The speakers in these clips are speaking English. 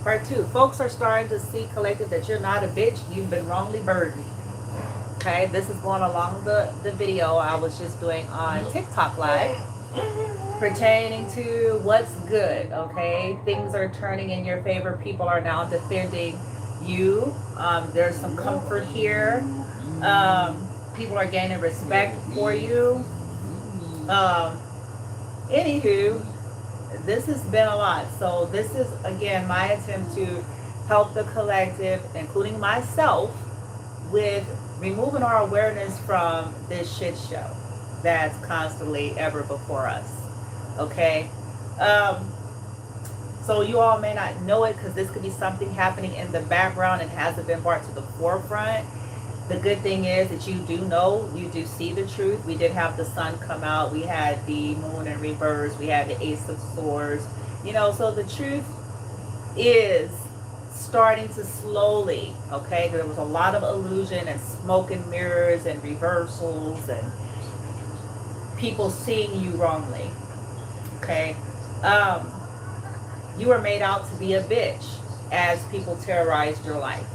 Part 2. Folks are starting to see, collective, that you're not a bitch. You've been wrongly burdened. Okay, this is going along the video I was just doing on TikTok Live pertaining to what's good. Okay, things are turning in your favor. People are now defending you. There's some comfort here. People are gaining respect for you. Anywho, this has been a lot. So this is, again, my attempt to help the collective, including myself, with removing our awareness from this shit show that's constantly ever before us. Okay? So you all may not know it because this could be something happening in the background and hasn't been brought to the forefront. The good thing is that you do know, you do see the truth. We did have the sun come out. We had the moon in reverse. We had the ace of swords. You know, so the truth is starting to slowly, okay? There was a lot of illusion and smoke and mirrors and reversals and people seeing you wrongly, okay? You were made out to be a bitch as people terrorized your life,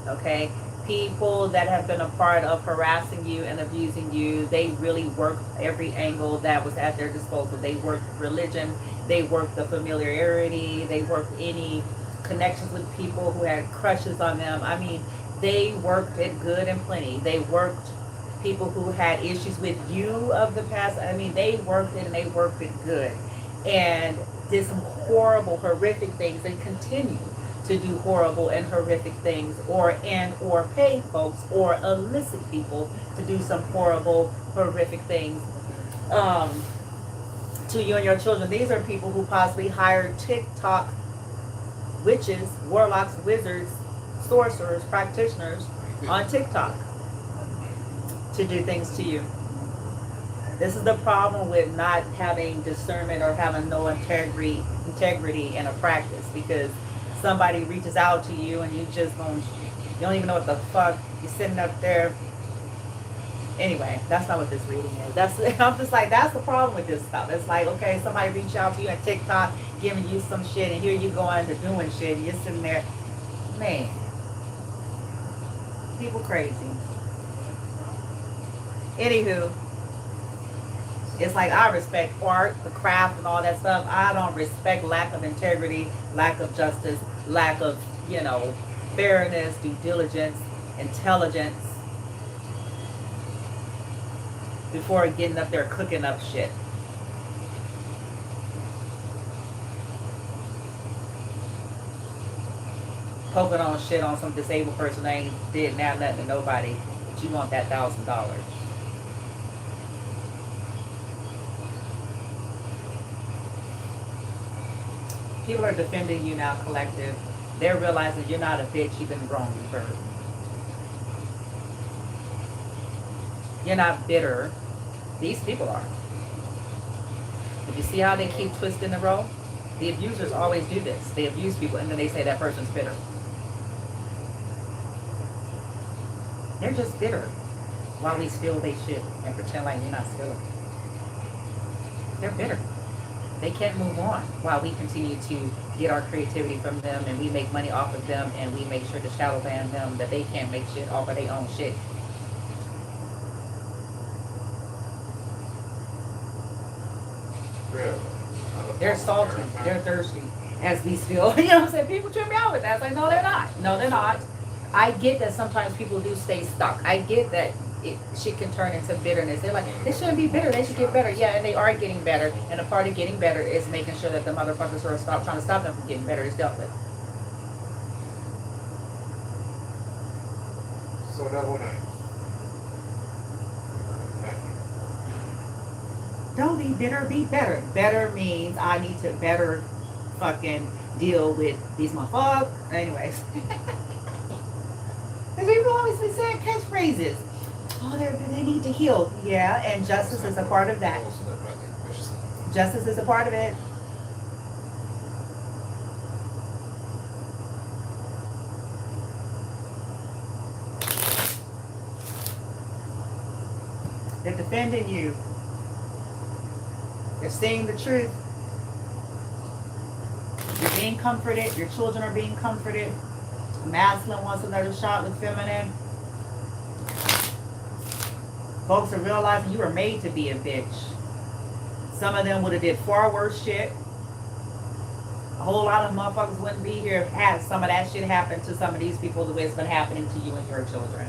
okay? People that have been a part of harassing you and abusing you, they really worked every angle that was at their disposal. They worked religion, they worked the familiarity, they worked any connections with people who had crushes on them. I mean, they worked it good and plenty. They worked people who had issues with you of the past. I mean, they worked it and they worked it good. And did some horrible, horrific things and continue to do horrible and horrific things, or pay folks or elicit people to do some horrible, horrific things to you and your children. These are people who possibly hired TikTok witches, warlocks, wizards, sorcerers, practitioners on TikTok to do things to you. This is the problem with not having discernment or having no integrity in a practice, because somebody reaches out to you and you don't even know what the fuck, you're sitting up there. Anyway, that's not what this reading is. I'm just like, that's the problem with this stuff. It's like, okay, somebody reach out to you on TikTok, giving you some shit, and here you go into doing shit, and you're sitting there, man, people crazy. Anywho, it's like, I respect art, the craft, and all that stuff. I don't respect lack of integrity, lack of justice, lack of, fairness, due diligence, intelligence, before getting up there cooking up shit. Poking on shit on some disabled person that ain't did now nothing to nobody, but you want that $1,000. People are defending you now, collective. They're realizing you're not a bitch, you've been wrongly burdened. You're not bitter. These people are. If you see how they keep twisting the rope, the abusers always do this. They abuse people and then they say that person's bitter. They're just bitter while we steal their shit and pretend like you're not stealing. They're bitter. They can't move on while we continue to get our creativity from them and we make money off of them and we make sure to shadow ban them that they can't make shit off of their own shit. They're salty. They're thirsty. As we still, you know what I'm saying? People trip me out with that. It's like, no, they're not. No, they're not. I get that sometimes people do stay stuck. I get that shit can turn into bitterness. They're like, they shouldn't be bitter. They should get better. Yeah, and they are getting better. And a part of getting better is making sure that the motherfuckers who are trying to stop them from getting better is dealt with. So that one. Don't be bitter, be better. Better means I need to better fucking deal with these motherfuckers. Anyways. People always be saying catchphrases. Oh, they need to heal. Yeah, and justice is a part of that. Justice is a part of it. They're defending you. They're seeing the truth. You're being comforted. Your children are being comforted. Masculine wants another shot with feminine. Folks are realizing you were made to be a bitch. Some of them would have did far worse shit. A whole lot of motherfuckers wouldn't be here if had some of that shit happened to some of these people the way it's been happening to you and your children.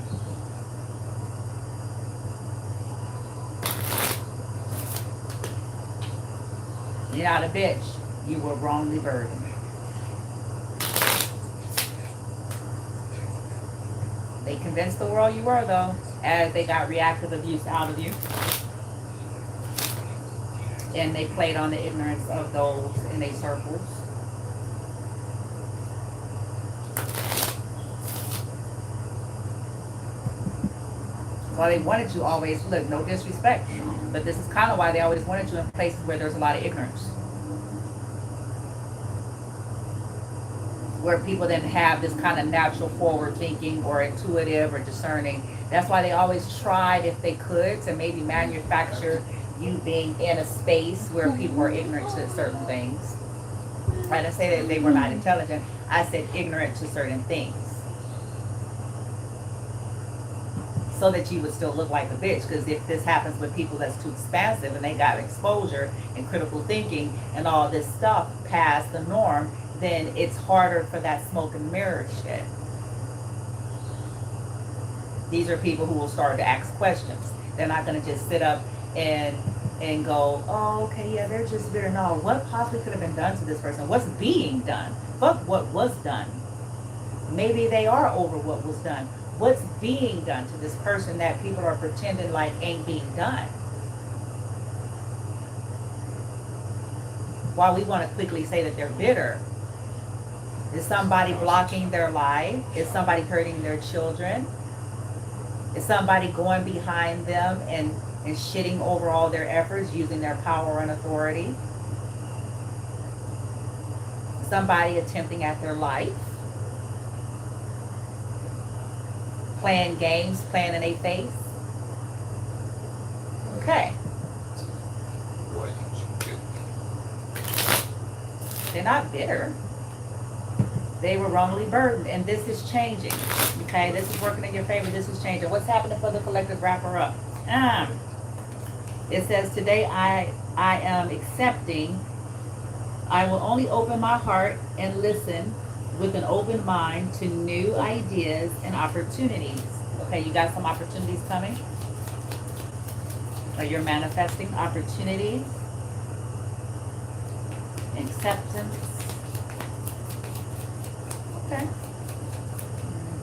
You're not a bitch. You were wrongly burdened. They convinced the world you were, though, as they got reactive abuse out of you. And they played on the ignorance of those in their circles. Well, they wanted you always, look, no disrespect, but this is kind of why they always wanted you in places where there's a lot of ignorance. Where people didn't have this kind of natural forward thinking or intuitive or discerning. That's why they always tried, if they could, to maybe manufacture you being in a space where people were ignorant to certain things. I didn't say that they were not intelligent. I said ignorant to certain things. So that you would still look like a bitch. Because if this happens with people that's too expansive and they got exposure and critical thinking and all this stuff past the norm, then it's harder for that smoke and mirror shit. These are people who will start to ask questions. They're not going to just sit up and go, oh, okay, yeah, they're just bitter. No, what possibly could have been done to this person? What's being done? Fuck what was done. Maybe they are over what was done. What's being done to this person that people are pretending like ain't being done? While we want to quickly say that they're bitter, is somebody blocking their life? Is somebody hurting their children? Is somebody going behind them and shitting over all their efforts, using their power and authority? Somebody attempting at their life? Playing games, playing in their face? Okay. They're not bitter. They were wrongly burdened, and this is changing. Okay, this is working in your favor. This is changing. What's happening for the collective wrapper up? It says, today I am accepting. I will only open my heart and listen with an open mind to new ideas and opportunities. Okay, you got some opportunities coming? Or you're manifesting opportunities, acceptance. Okay.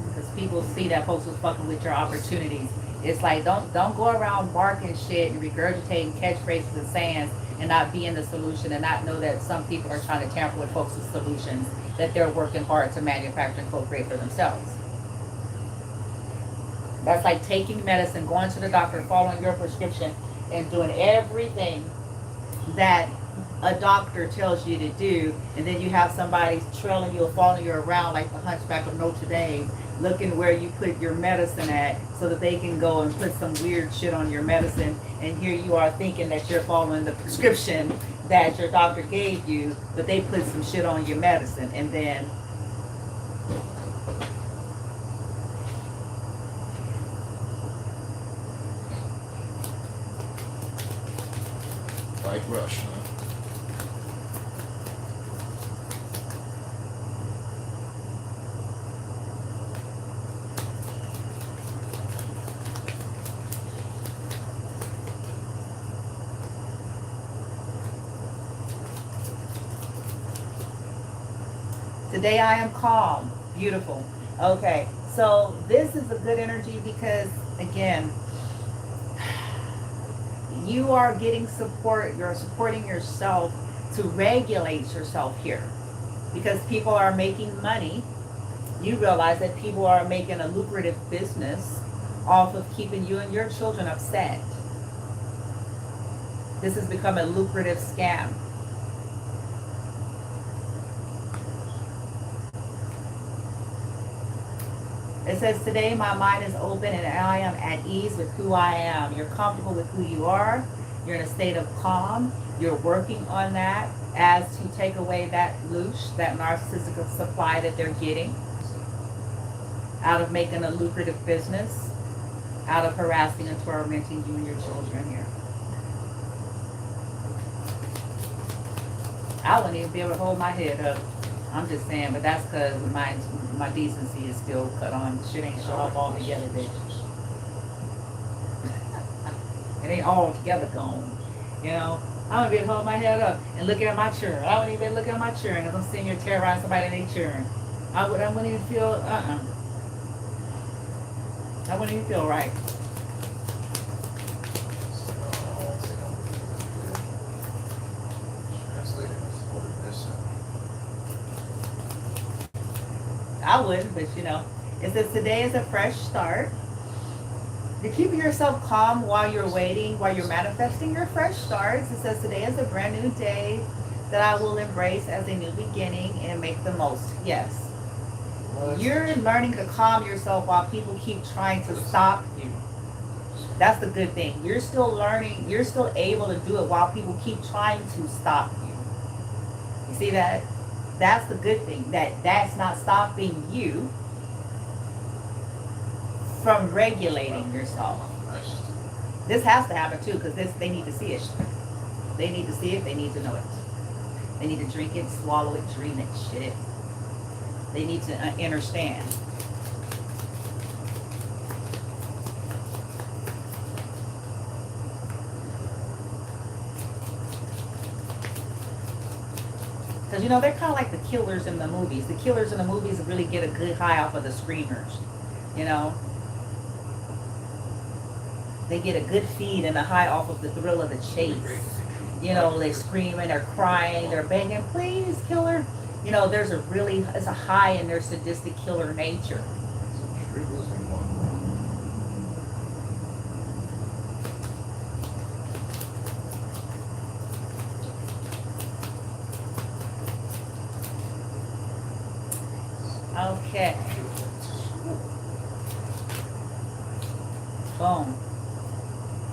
Because people see that folks was fucking with your opportunities. It's like, don't go around barking shit and regurgitating catchphrases and sayings and not be in the solution and not know that some people are trying to tamper with folks' solutions that they're working hard to manufacture and co-create for themselves. That's like taking medicine, going to the doctor, following your prescription, and doing everything that a doctor tells you to do, and then you have somebody trailing you or following you around like the Hunchback of Notre Dame, looking where you put your medicine at so that they can go and put some weird shit on your medicine, and here you are thinking that you're following the prescription that your doctor gave you, but they put some shit on your medicine, and then like Rush, huh? today I am calm. Beautiful. Okay, so this is a good energy because, again, you are getting support. You're supporting yourself to regulate yourself here. Because people are making money. You realize that people are making a lucrative business off of keeping you and your children upset. This has become a lucrative scam. It says, today my mind is open and I am at ease with who I am. You're comfortable with who you are. You're in a state of calm. You're working on that as to take away that loosh, that narcissistic supply that they're getting out of making a lucrative business, out of harassing and tormenting you and your children here. I wouldn't even be able to hold my head up. I'm just saying, but that's because my decency is still cut on. Shit ain't shut off altogether, bitch. It ain't all together gone. You know, I wouldn't be able to hold my head up and looking at my children. I wouldn't even look at my children because I'm sitting here terrorizing somebody and they children. I wouldn't even feel, I wouldn't even feel right. I wouldn't, but you know, it says today is a fresh start. You're keeping yourself calm while you're waiting, while you're manifesting your fresh starts. It says today is a brand new day that I will embrace as a new beginning and make the most. Yes. You're learning to calm yourself while people keep trying to stop you. That's the good thing. You're still learning, you're still able to do it while people keep trying to stop you. You see that? That's the good thing. That's not stopping you from regulating yourself. This has to happen too, because they need to see it. They need to see it, they need to know it. They need to drink it, swallow it, dream it, shit it. They need to understand. Because, you know, they're kind of like the killers in the movies. The killers in the movies really get a good high off of the screamers, you know. They get a good feed and a high off of the thrill of the chase. You know, they're screaming, they're crying, they're begging, please, killer. You know, it's a high in their sadistic killer nature. Okay. Boom.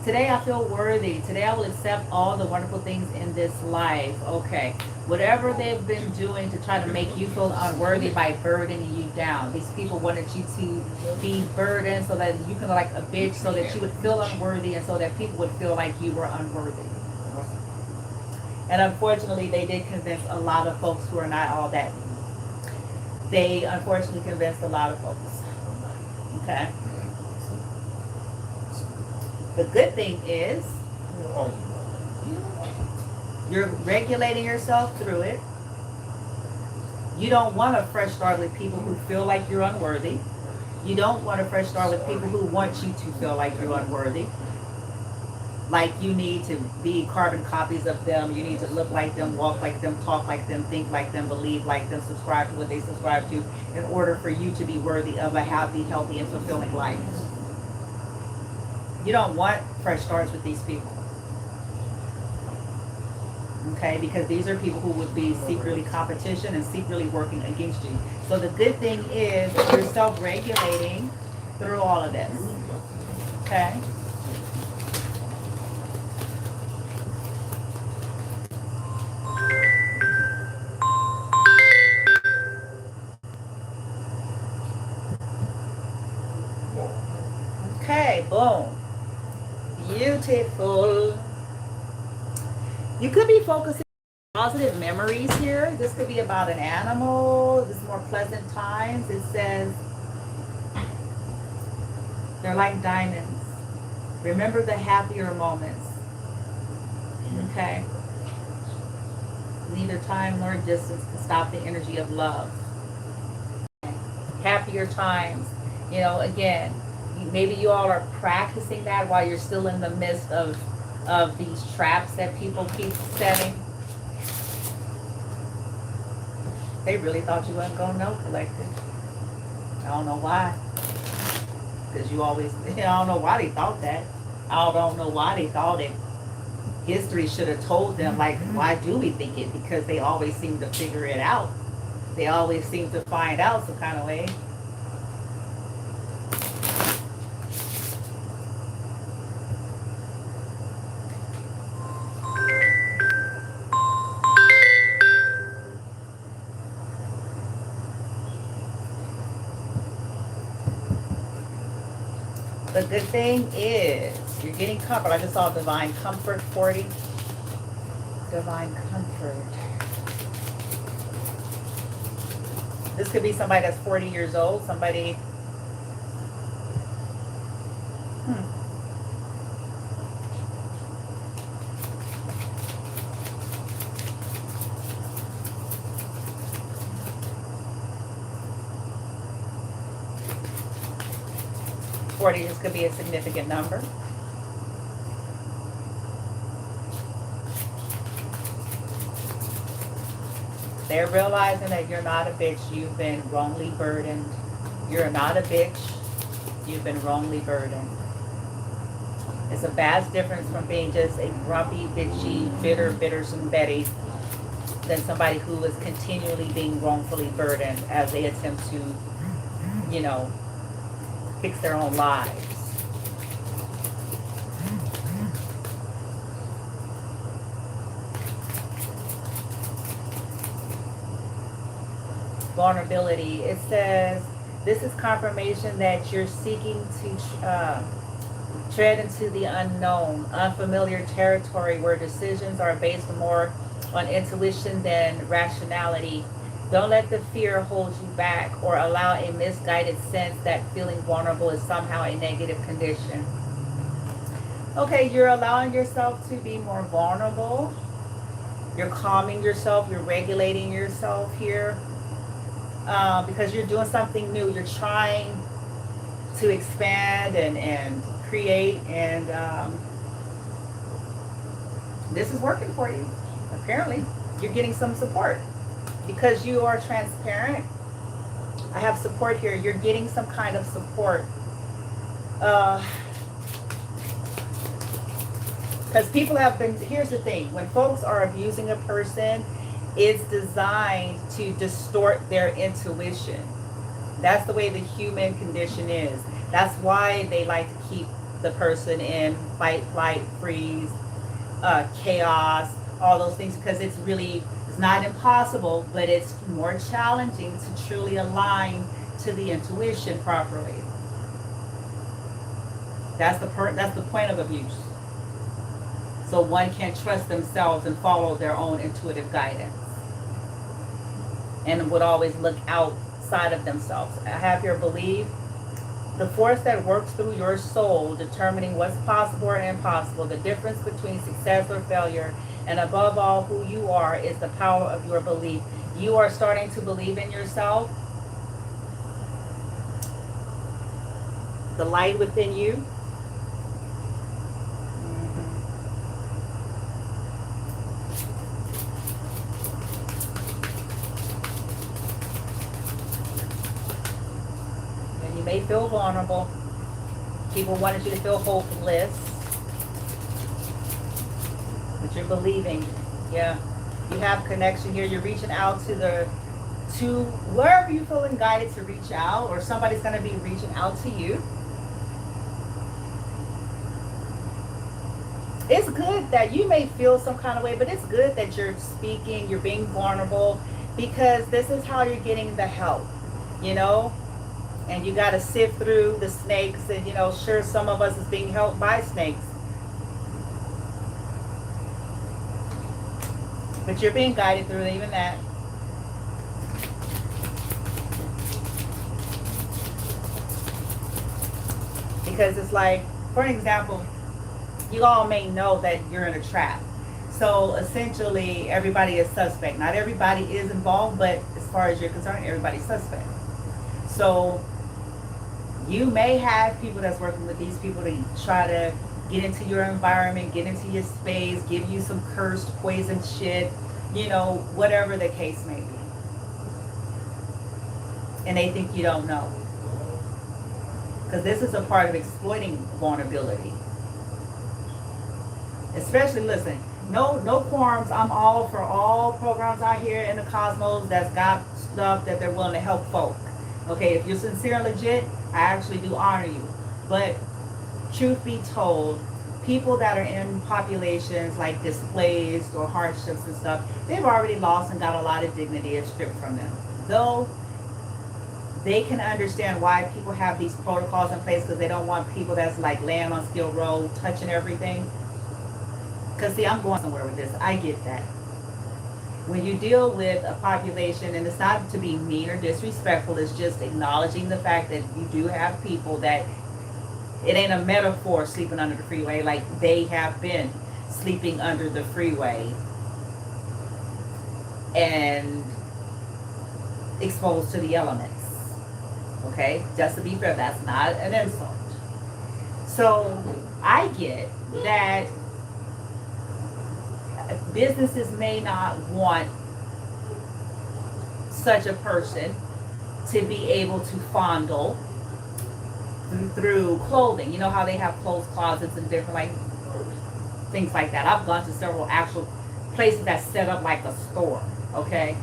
Today I feel worthy. Today I will accept all the wonderful things in this life. Okay. Whatever they've been doing to try to make you feel unworthy by burdening you down. These people wanted you to be burdened so that you can like a bitch, so that you would feel unworthy and so that people would feel like you were unworthy. And unfortunately, they did convince a lot of folks who are not all that. They unfortunately convinced a lot of folks. Okay. The good thing is you're regulating yourself through it. You don't want a fresh start with people who feel like you're unworthy. You don't want a fresh start with people who want you to feel like you're unworthy. Like you need to be carbon copies of them. You need to look like them, walk like them, talk like them, think like them, believe like them, subscribe to what they subscribe to in order for you to be worthy of a happy, healthy, and fulfilling life. You don't want fresh starts with these people. Okay, because these are people who would be secretly competition and secretly working against you. So the good thing is you're self-regulating through all of this. Okay. Okay, boom. Beautiful. You could be focusing on positive memories here. This could be about an animal. This is more pleasant times. It says they're like diamonds. Remember the happier moments. Okay. Neither time nor distance can stop the energy of love. Happier times. You know, again, maybe you all are practicing that while you're still in the midst of these traps that people keep setting. They really thought you wasn't going to know, collective. I don't know why. Because you always, I don't know why they thought that. I don't know why they thought it. History should have told them, like, why do we think it? Because they always seem to figure it out. They always seem to find out some kind of way. the good thing is you're getting comfort. I just saw divine comfort 40. Divine comfort. This could be somebody that's 40 years old, somebody. 40, this could be a significant number. They're realizing that you're not a bitch. You've been wrongly burdened. You're not a bitch. You've been wrongly burdened. It's a vast difference from being just a grumpy, bitchy, bittersome Betty than somebody who is continually being wrongfully burdened as they attempt to, you know, fix their own lives. Vulnerability. It says, this is confirmation that you're seeking to tread into the unknown, unfamiliar territory where decisions are based more on intuition than rationality. Don't let the fear hold you back or allow a misguided sense that feeling vulnerable is somehow a negative condition. Okay, you're allowing yourself to be more vulnerable. You're calming yourself. You're regulating yourself here because you're doing something new. You're trying to expand and create, and this is working for you. Apparently, you're getting some support. Because you are transparent, I have support here. You're getting some kind of support. Because people have been, here's the thing, when folks are abusing a person, it's designed to distort their intuition. That's the way the human condition is. That's why they like to keep the person in fight, flight, freeze, chaos, all those things, because it's really, not impossible, but it's more challenging to truly align to the intuition properly. That's the point of abuse. So one can trust themselves and follow their own intuitive guidance, and would always look outside of themselves. I have here, believe the force that works through your soul, determining what's possible or impossible, the difference between success or failure, and above all, who you are, is the power of your belief. You are starting to believe in yourself. The light within you. And you may feel vulnerable. People wanted you to feel hopeless. But you're believing. Yeah, you have connection here. You're reaching out to wherever you're feeling guided to reach out, or somebody's going to be reaching out to you. It's good that you may feel some kind of way, but it's good that you're speaking, you're being vulnerable, because this is how you're getting the help, you know. And you got to sift through the snakes, and, you know, sure, some of us is being helped by snakes. But you're being guided through even that. Because it's like, for an example, you all may know that you're in a trap. So essentially, everybody is suspect. Not everybody is involved, but as far as you're concerned, everybody's suspect. So you may have people that's working with these people to try to get into your environment, get into your space, give you some cursed, poison shit, you know, whatever the case may be. And they think you don't know. Because this is a part of exploiting vulnerability. Especially, listen, no quorums. I'm all for all programs out here in the cosmos that's got stuff that they're willing to help folk. Okay, if you're sincere and legit, I actually do honor you. But truth be told, people that are in populations like displaced or hardships and stuff, they've already lost and got a lot of dignity stripped from them. Though they can understand why people have these protocols in place, because they don't want people that's like laying on Skid Row touching everything. Because see, I'm going somewhere with this. I get that. When you deal with a population, and it's not to be mean or disrespectful, it's just acknowledging the fact that you do have people that, it ain't a metaphor sleeping under the freeway, like they have been sleeping under the freeway and exposed to the elements. Okay, just to be fair, that's not an insult. So I get that businesses may not want such a person to be able to fondle through clothing. You know how they have clothes closets and different like things like that. I've gone to several actual places that set up like a store. Okay,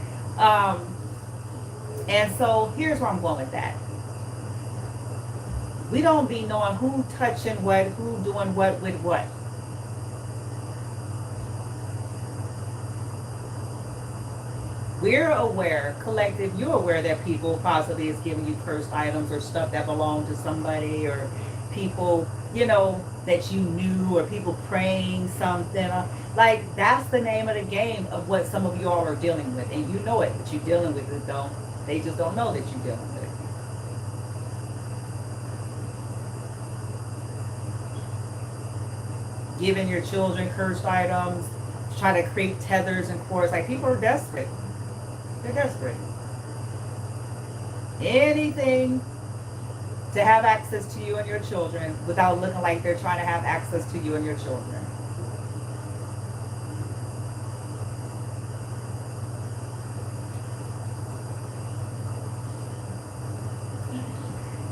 and so here's where I'm going with that. We don't be knowing who touching what, who doing what with what. We're aware, collective, you're aware that people possibly is giving you cursed items or stuff that belong to somebody, or people, you know, that you knew, or people praying something. Like, that's the name of the game of what some of you all are dealing with. And you know it, but you're dealing with it, though. They just don't know that you're dealing with it. Giving your children cursed items, try to create tethers and cords. Like, people are desperate. They're desperate. Anything to have access to you and your children without looking like they're trying to have access to you and your children.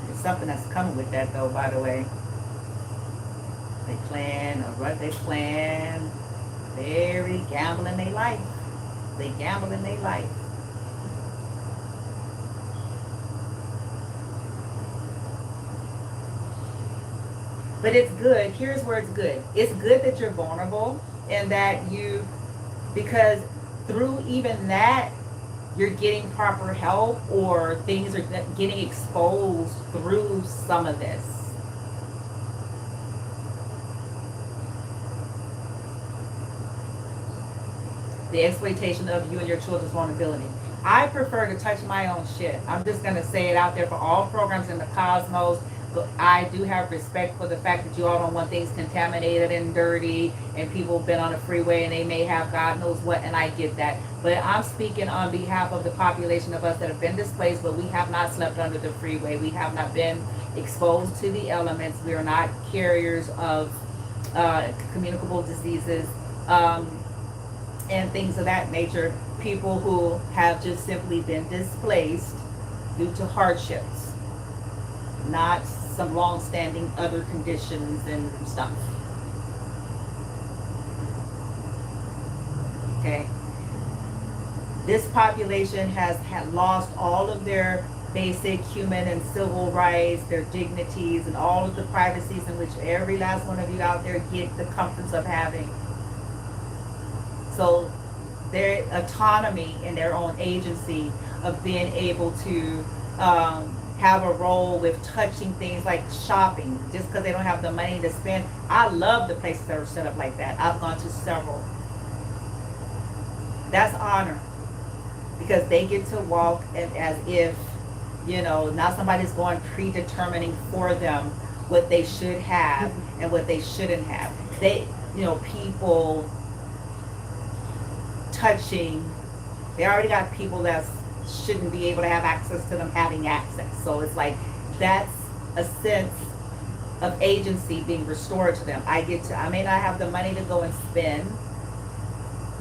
There's something that's coming with that, though, by the way. They plan, or what they plan, very gambling their life. They gamble in their life. But it's good. Here's where it's good. It's good that you're vulnerable, and that you, because through even that, you're getting proper help, or things are getting exposed through some of this. The exploitation of you and your children's vulnerability. I prefer to touch my own shit. I'm just going to say it out there for all programs in the cosmos. I do have respect for the fact that you all don't want things contaminated and dirty, and people have been on the freeway and they may have God knows what, and I get that. But I'm speaking on behalf of the population of us that have been displaced, but we have not slept under the freeway. We have not been exposed to the elements. We are not carriers of communicable diseases and things of that nature. People who have just simply been displaced due to hardships, not some long-standing other conditions and stuff. Okay. This population has lost all of their basic human and civil rights, their dignities, and all of the privacies in which every last one of you out there get the comforts of having. So their autonomy and their own agency of being able to have a role with touching things like shopping, just because they don't have the money to spend. I love the places that are set up like that. I've gone to several. That's honor, because they get to walk as if, you know, not somebody's going predetermining for them what they should have and what they shouldn't have. They, you know, people touching, they already got people that shouldn't be able to have access to them having access. So it's like, that's a sense of agency being restored to them. I may not have the money to go and spend,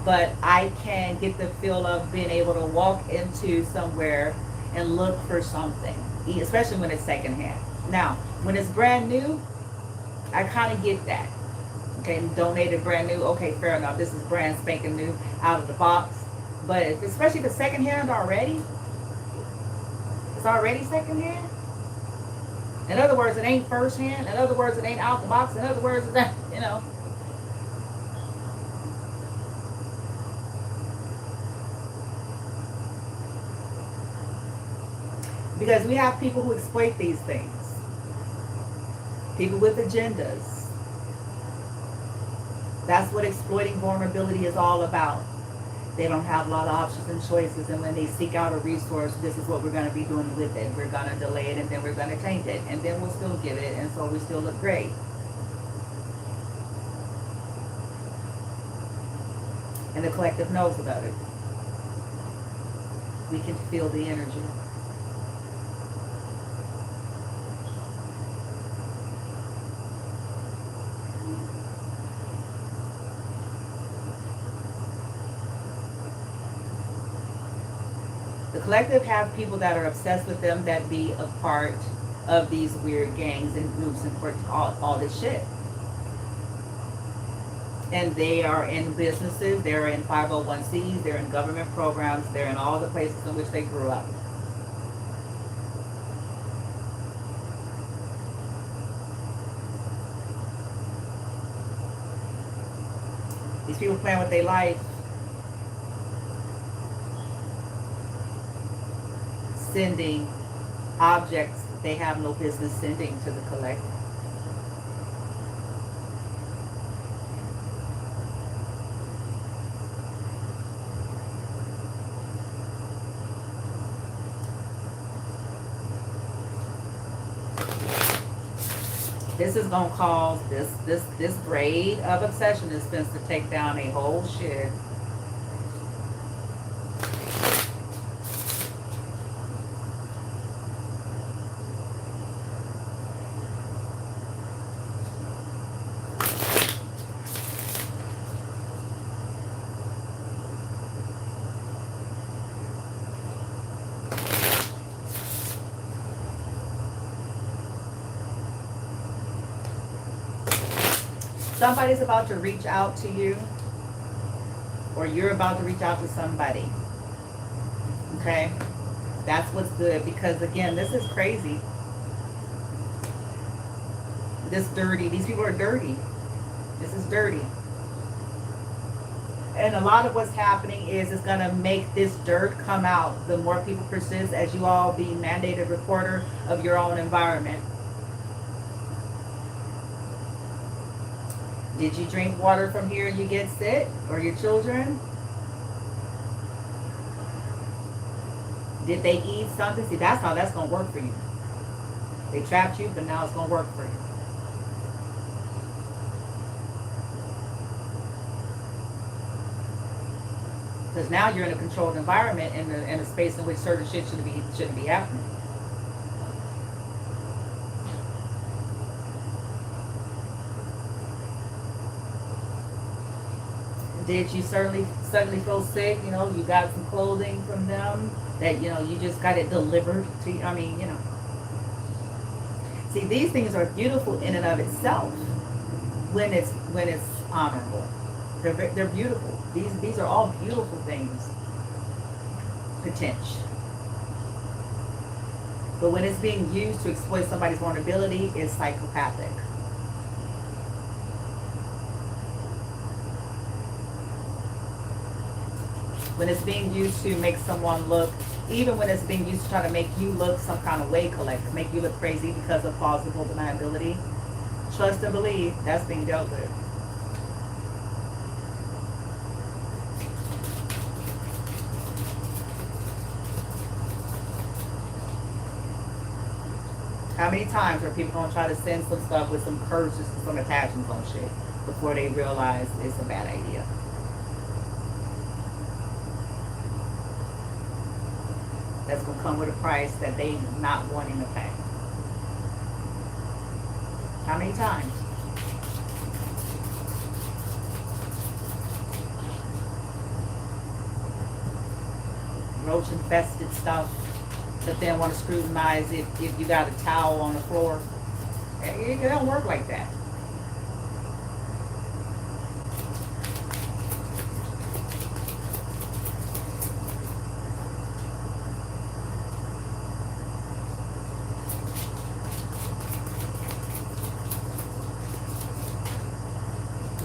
but I can get the feel of being able to walk into somewhere and look for something, especially when it's secondhand. Now, when it's brand new, I kind of get that. Okay, donated brand new, okay, fair enough. This is brand spanking new, out of the box. But especially the secondhand already, it's already secondhand. In other words, it ain't firsthand. In other words, it ain't out the box. In other words, it's, you know. Because we have people who exploit these things. People with agendas. That's what exploiting vulnerability is all about. They don't have a lot of options and choices, and when they seek out a resource, this is what we're going to be doing with it. We're going to delay it, and then we're going to taint it, and then we'll still get it, and so we still look great. And the collective knows about it. We can feel the energy. The collective have people that are obsessed with them that be a part of these weird gangs and groups and for all this shit. And they are in businesses, they're in 501c, they're in government programs, they're in all the places in which they grew up. These people playing with their life, sending objects they have no business sending to the collective. This is gonna cause this braid of obsession is supposed to take down a whole shit. Somebody's about to reach out to you, or you're about to reach out to somebody. Okay? That's what's good, because again, this is crazy. This dirty, these people are dirty. This is dirty. And a lot of what's happening is it's going to make this dirt come out. The more people persist, as you all be mandated reporter of your own environment. Did you drink water from here and you get sick? Or your children? Did they eat something? See, that's how that's going to work for you. They trapped you, but now it's going to work for you. Because now you're in a controlled environment, in a space in which certain shit shouldn't be happening. Did you suddenly feel sick? You know, you got some clothing from them that, you know, you just got it delivered to you. I mean, you know. See, these things are beautiful in and of itself when it's honorable. They're beautiful. These are all beautiful things. Potential. But when it's being used to exploit somebody's vulnerability, it's psychopathic. When it's being used to make someone look, even when it's being used to try to make you look some kind of way, make you look crazy because of plausible deniability, trust and believe that's being dealt with. How many times are people going to try to send some stuff with some curses and some attachments on shit before they realize it's a bad idea? That's going to come with a price that they not wanting to pay. How many times? Roach infested stuff, but then want to scrutinize if you got a towel on the floor. It don't work like that.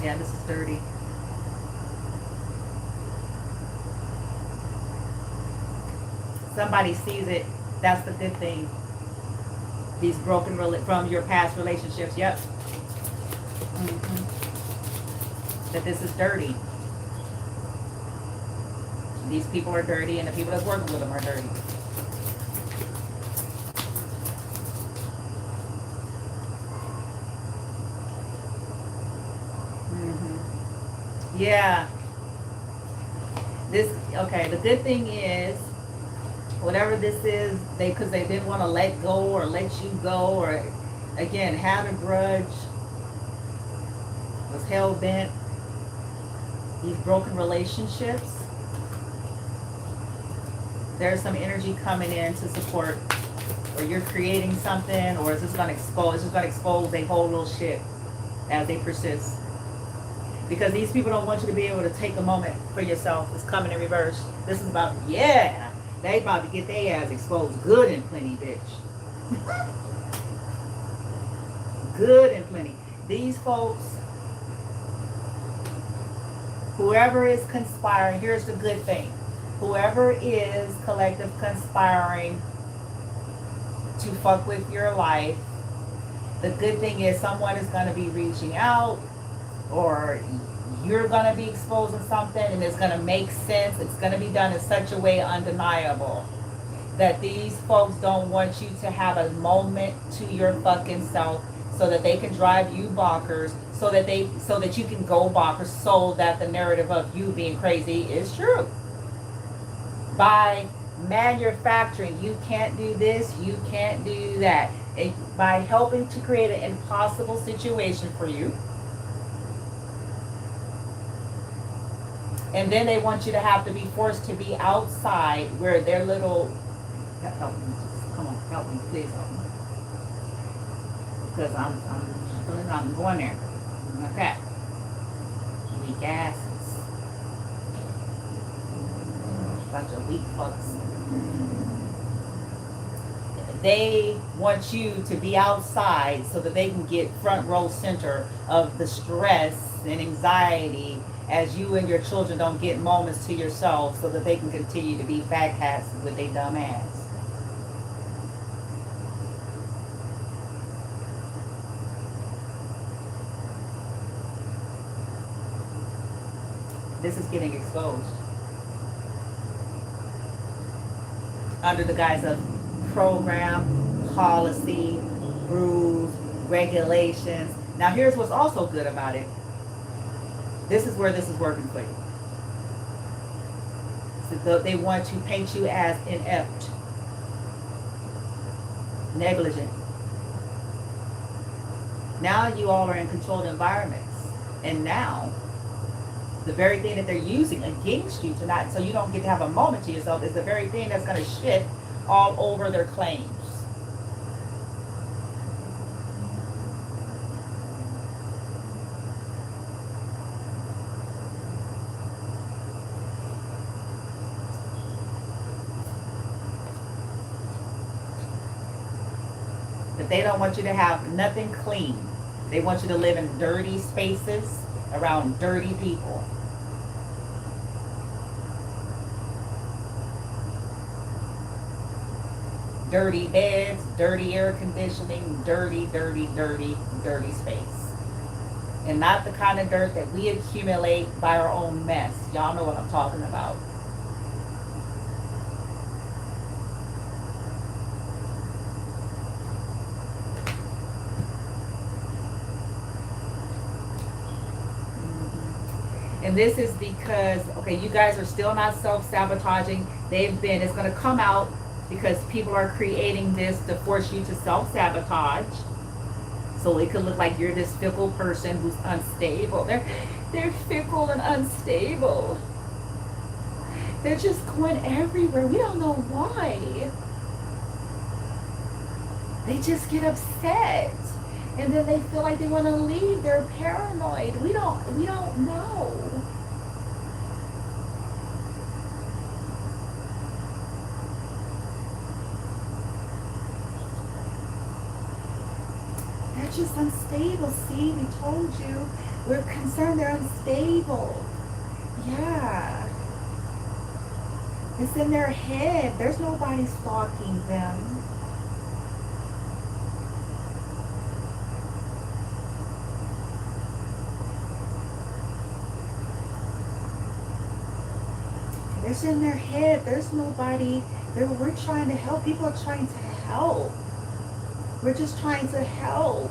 Yeah, this is dirty. Somebody sees it That's the good thing. These broken from your past relationships. Yep. That this is dirty. These people are dirty, and the people that's working with them are dirty. Yeah. Okay, the good thing is, whatever this is, because they didn't want to let go or let you go, or again, had a grudge, was hell bent, these broken relationships, there's some energy coming in to support, or you're creating something, or is this going to expose their whole little shit as they persist. Because these people don't want you to be able to take a moment for yourself. It's coming in reverse. This is about, yeah, they about to get their ass exposed good and plenty, bitch. Good and plenty. These folks, whoever is conspiring, here's the good thing. Whoever is collective conspiring to fuck with your life, the good thing is someone is going to be reaching out, or you're going to be exposing something, and it's going to make sense. It's going to be done in such a way undeniable that these folks don't want you to have a moment to your fucking self, so that they can drive you bonkers, so that you can go bonkers, so that the narrative of you being crazy is true. By manufacturing, you can't do this, you can't do that, by helping to create an impossible situation for you. And then they want you to have to be forced to be outside where their little, help me, come on, help me, please help me. Because I'm going there. Okay. Weak asses. Bunch of weak fucks. They want you to be outside so that they can get front row center of the stress and anxiety, as you and your children don't get moments to yourself, so that they can continue to be fat cats with their dumb ass. This is getting exposed under the guise of program, policy, rules, regulations. Now here's what's also good about it. This is where this is working for you. So they want to paint you as inept, negligent. Now you all are in controlled environments. And now, the very thing that they're using against you tonight, so you don't get to have a moment to yourself, is the very thing that's going to shit all over their claims. But they don't want you to have nothing clean. They want you to live in dirty spaces around dirty people. Dirty beds, dirty air conditioning, dirty, dirty, dirty, dirty space. And not the kind of dirt that we accumulate by our own mess. Y'all know what I'm talking about. And this is because, okay, you guys are still not self-sabotaging. It's going to come out because people are creating this to force you to self-sabotage. So it could look like you're this fickle person who's unstable. They're fickle and unstable. They're just going everywhere. We don't know why. They just get upset. And then they feel like they want to leave. They're paranoid. We don't know. They're just unstable. See, we told you. We're concerned they're unstable. Yeah. It's in their head. There's nobody stalking them. It's in their head. There's nobody. We're trying to help. People are trying to help. We're just trying to help.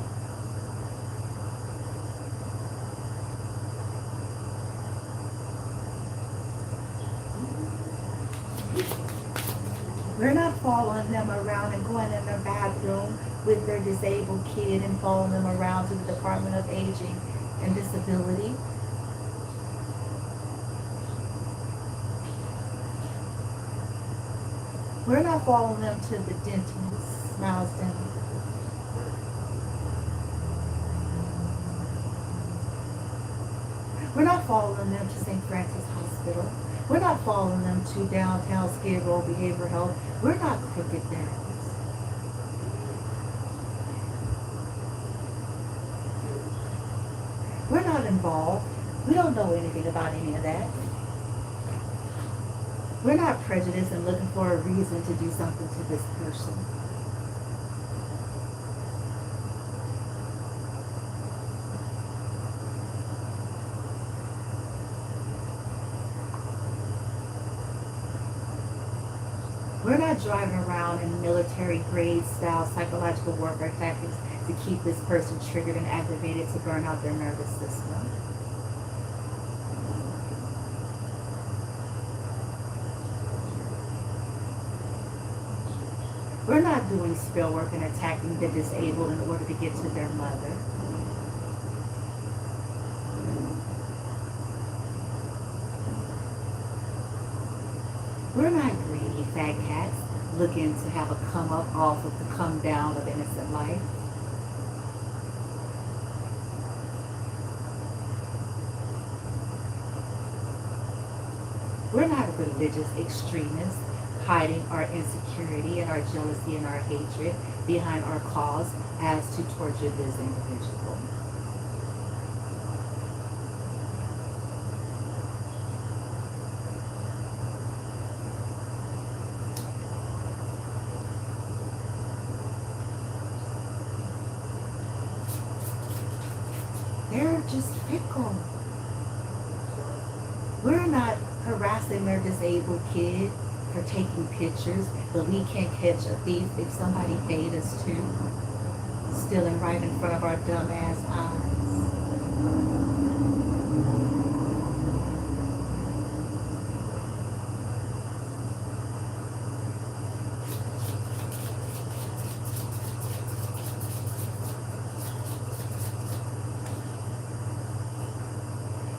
We're not following them around and going in their bathroom with their disabled kid and following them around to the Department of Aging and Disability. We're not following them to the dentist, Smiles Dental. We're not following them to St. Francis Hospital. We're not following them to downtown Skid Row Behavioral Health. We're not crooked therapists. We're not involved. We don't know anything about any of that. We're not prejudiced and looking for a reason to do something to this person. We're not driving around in military-grade style psychological warfare tactics to keep this person triggered and activated to burn out their nervous system. We're not doing spell work and attacking the disabled in order to get to their mother. We're not greedy fat cats looking to have a come up off of the come down of innocent life. We're not religious extremists hiding our insecurity and our jealousy and our hatred behind our cause as to torture this individual. They're just fickle. We're not harassing their disabled kid for taking pictures, but we can't catch a thief if somebody paid us to, stealing right in front of our dumb ass eyes.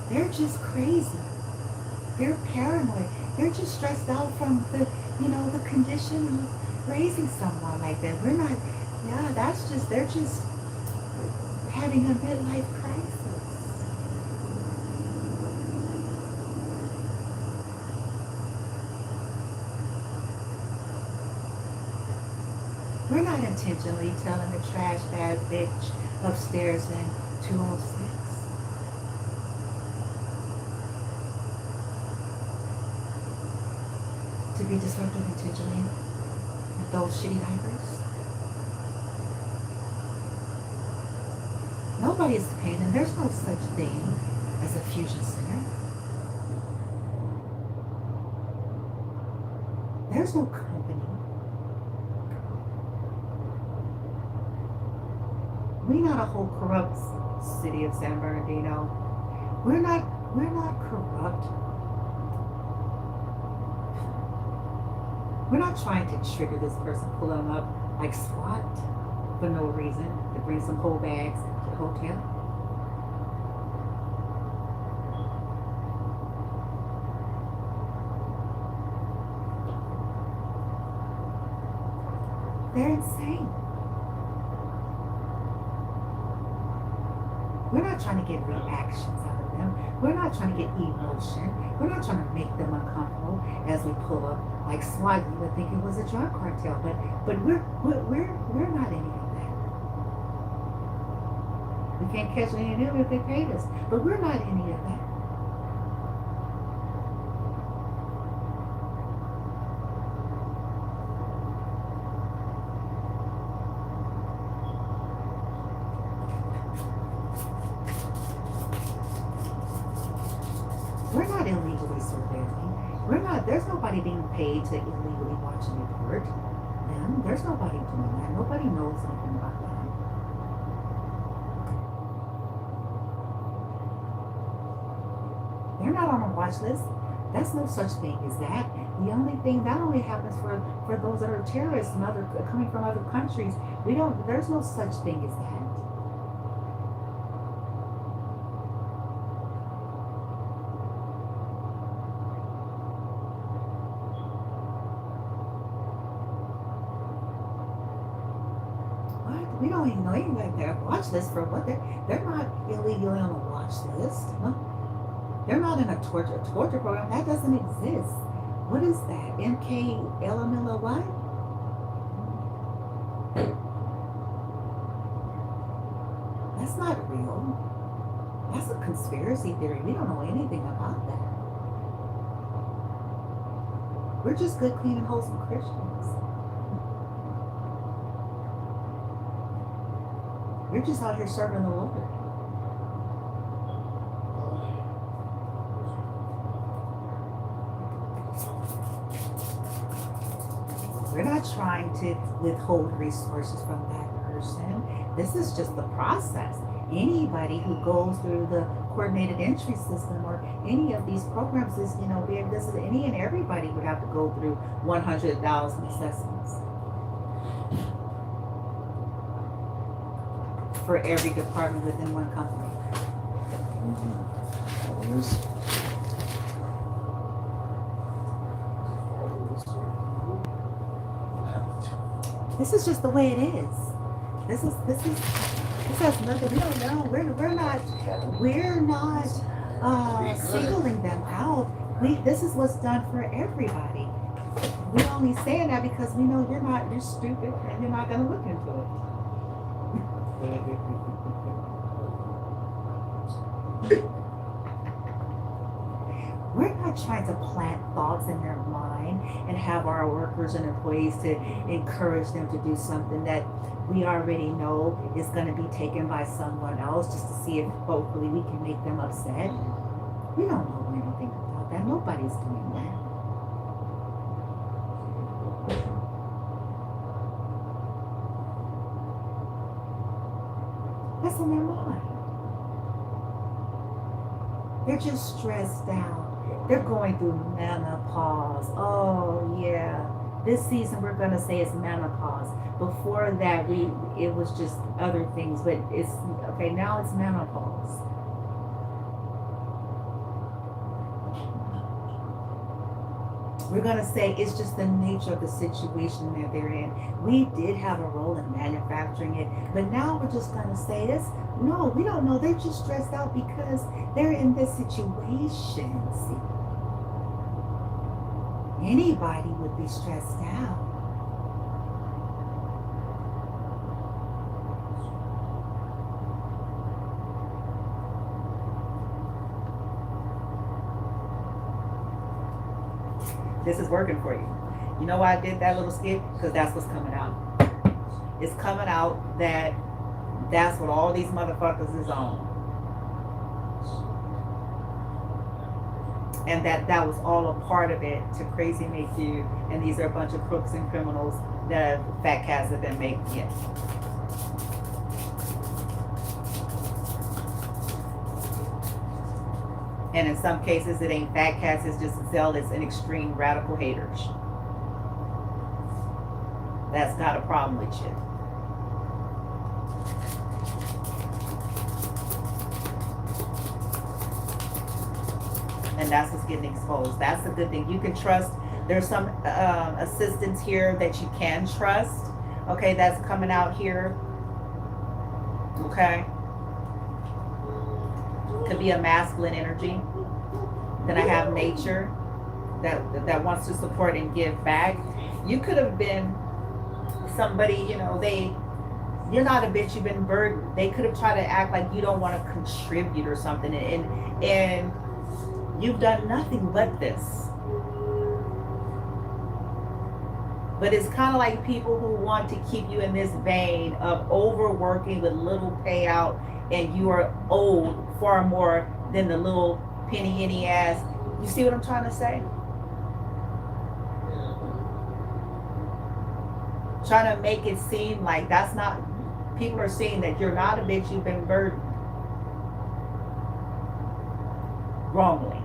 They're just crazy. They're paranoid. They're just stressed out from the condition of raising someone like that. We're not, they're just having a midlife crisis. We're not intentionally telling the trash bag bitch upstairs in 206. To be disruptive intentionally with those shitty diapers. Nobody is paying them. There's no such thing as a fusion center. There's no company. We're not a whole corrupt city of San Bernardino. We're not corrupt. We're not trying to trigger this person, pull them up like SWAT for no reason, to bring some whole bags to the hotel. They're insane. We're not trying to get reactions out of them. We're not trying to get emotion. We're not trying to make them uncomfortable as we pull up like SWAT. You would think it was a drug cartel, but we're not any of that. We can't catch any of them if they paid us, but we're not any of that. illegally surveilling. There's nobody being paid to illegally watch and report them. There's nobody doing that. Nobody knows anything about that. They're not on a watch list. That's no such thing as that. The only thing that only happens for those that are terrorists and coming from other countries. There's no such thing as that. What? We don't even know anything like that. Watch list for what? They're not illegally on a watch list. No. They're not in a torture program. That doesn't exist. What is that? MKLMLY? That's not real. That's a conspiracy theory. We don't know anything about that. We're just good, clean, and wholesome Christians. We're just out here serving the Lord. We're not trying to withhold resources from that person. This is just the process. Anybody who goes through the coordinated entry system or any of these programs is, any and everybody would have to go through 100,000 assessments for every department within one company. This is just the way it is. This has nothing. We don't know. We're not singling them out. This is what's done for everybody. We only saying that because we know you're stupid and you're not gonna look into it. We're not trying to plant thoughts in their mind and have our workers and employees to encourage them to do something that we already know is going to be taken by someone else just to see if hopefully we can make them upset. We don't know anything about that. Nobody's doing that. That's in their mind. They're just stressed out. They're going through menopause. Oh yeah. This season we're gonna say it's menopause. Before that it was just other things, but it's okay, now it's menopause. We're gonna say it's just the nature of the situation that they're in. We did have a role in manufacturing it, but now we're just gonna say this. No, we don't know. They're just stressed out because they're in this situation. See? Anybody would be stressed out. This is working for you. You know why I did that little skit? Because that's what's coming out. It's coming out that's what all these motherfuckers is on. And that was all a part of it to crazy make you, and these are a bunch of crooks and criminals that fat cats have been making it. And in some cases it ain't fat cats, it's just zealots and extreme radical haters. That's not a problem with you. And that's what's getting exposed. That's a good thing. You can trust. There's some assistants here that you can trust. Okay, that's coming out here. Okay. Could be a masculine energy. Then I have nature that wants to support and give back. You could have been somebody, you're not a bitch, you've been burdened. They could have tried to act like you don't want to contribute or something. And you've done nothing but this. But it's kind of like people who want to keep you in this vein of overworking with little payout, and you are owed far more than the little penny ass You see what I'm trying to say? Trying to make it seem like that's not, people are seeing that you're not a bitch, you've been burdened wrongly.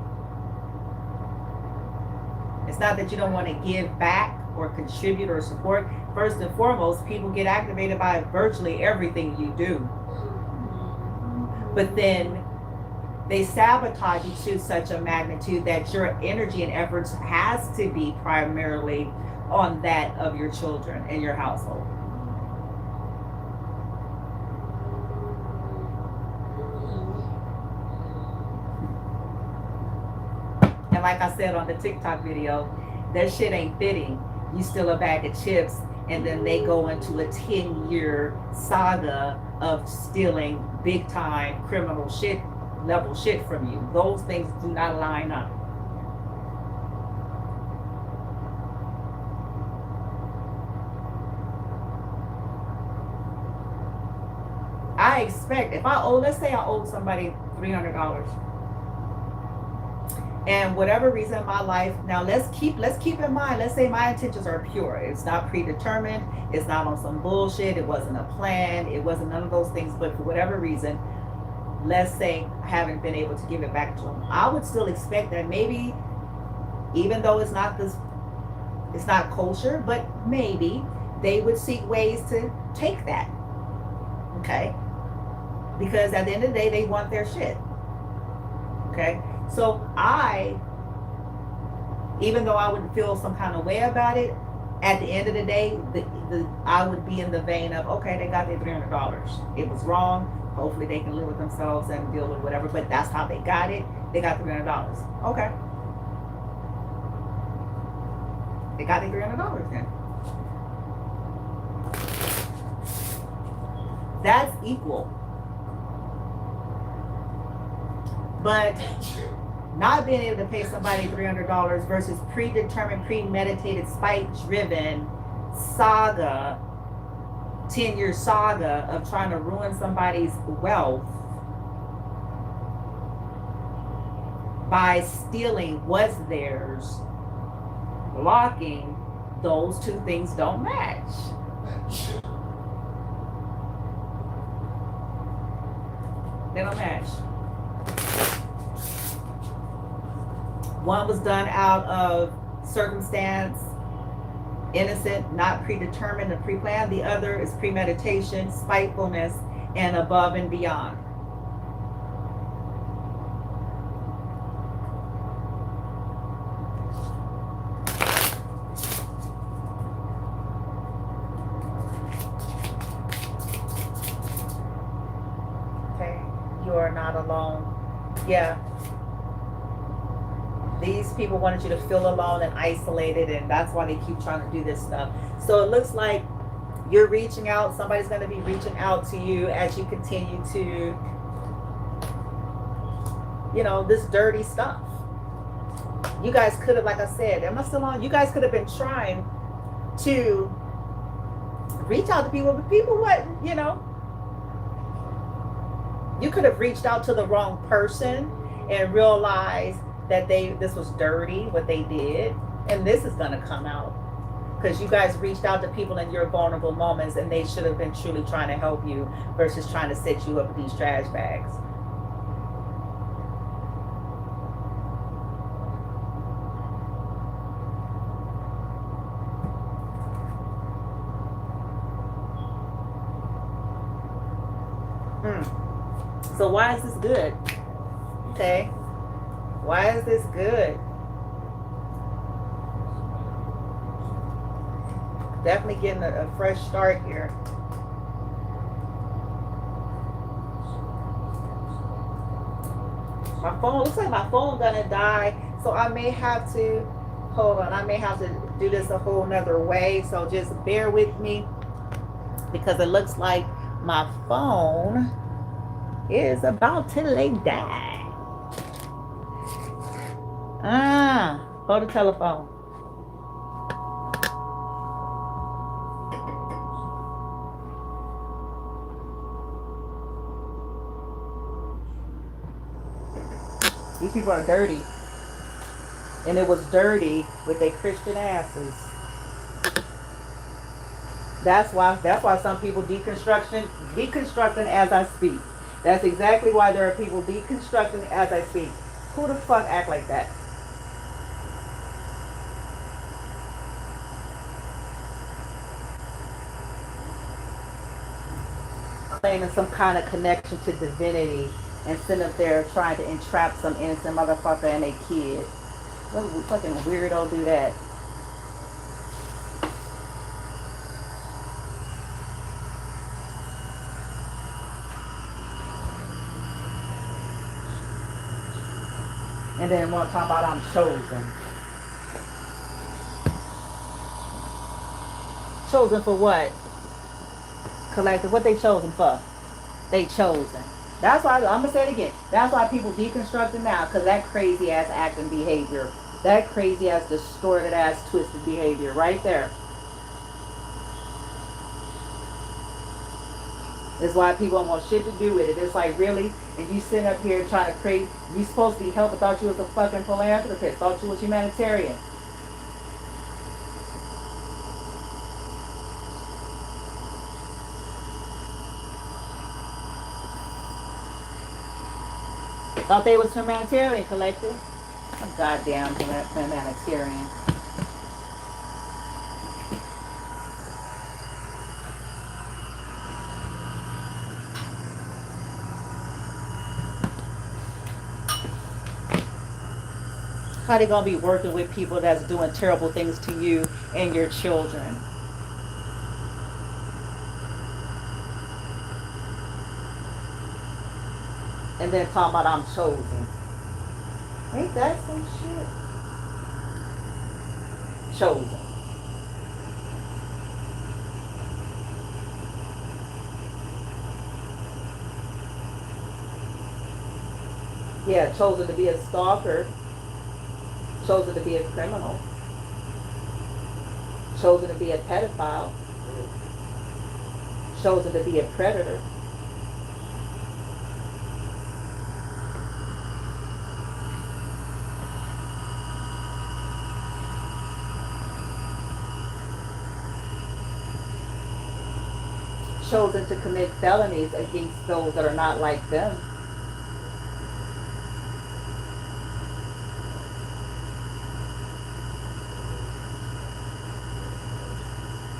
It's not that you don't want to give back or contribute or support. First and foremost, people get activated by virtually everything you do. But then they sabotage you to such a magnitude that your energy and efforts has to be primarily on that of your children and your household. And like I said on the TikTok video, that shit ain't fitting. You steal a bag of chips and then they go into a 10-year saga of stealing big time criminal shit, level shit from you. Those things do not line up. I expect, if I owe, let's say I owe somebody $300, and whatever reason in my life, now let's keep in mind, let's say my intentions are pure. It's not predetermined, it's not on some bullshit, it wasn't a plan, it wasn't none of those things, but for whatever reason, let's say I haven't been able to give it back to them. I would still expect that maybe, even though it's not kosher, but maybe they would seek ways to take that. Okay? Because at the end of the day, they want their shit. Okay? So even though I would feel some kind of way about it, at the end of the day, I would be in the vein of, okay, they got their $300. It was wrong. Hopefully they can live with themselves and deal with whatever, but that's how they got it. They got $300. Okay. They got their $300 then. That's equal. But not being able to pay somebody $300 versus predetermined, premeditated, spite-driven saga, 10-year saga of trying to ruin somebody's wealth by stealing what's theirs, blocking, those two things don't match. They don't match. One was done out of circumstance, innocent, not predetermined or pre-planned. The other is premeditation, spitefulness, and above and beyond. Okay, you are not alone. Yeah. These people wanted you to feel alone and isolated, and that's why they keep trying to do this stuff. So it looks like you're reaching out. Somebody's going to be reaching out to you as you continue to, this dirty stuff. You guys could have, like I said, am I still on? You guys could have been trying to reach out to people, but people you could have reached out to the wrong person and realized that this was dirty, what they did, and this is going to come out because you guys reached out to people in your vulnerable moments, and they should have been truly trying to help you versus trying to set you up with these trash bags. So why is this good? Okay. Why is this good? Definitely getting a fresh start here. My phone, looks like my phone gonna die. So I may have to, hold on, I may have to do this a whole nother way. So just bear with me because it looks like my phone is about to lay down. Hold the telephone. These people are dirty. And it was dirty with their Christian asses. That's why some people deconstructing as I speak. That's exactly why there are people deconstructing as I speak. Who the fuck act like that? Claiming some kind of connection to divinity and sitting up there trying to entrap some innocent motherfucker and a kid. What fucking weirdo do that? And then want to talk about I'm chosen. Chosen for what? Collective. What they chosen for? They chosen. That's why, I'm going to say it again. That's why people deconstructing now, because that crazy ass acting behavior, that crazy ass distorted ass twisted behavior right there is why people don't want shit to do with it. It's like, really? And you sitting up here trying to create, you supposed to be helping, thought you was a fucking philanthropist, thought you was humanitarian. Thought they was humanitarian, collective. A goddamn humanitarian. How they gonna be working with people that's doing terrible things to you and your children? And then talking about I'm chosen. Ain't that some shit? Chosen. Yeah, chosen to be a stalker. Chosen to be a criminal. Chosen to be a pedophile. Chosen to be a predator. Chosen to commit felonies against those that are not like them.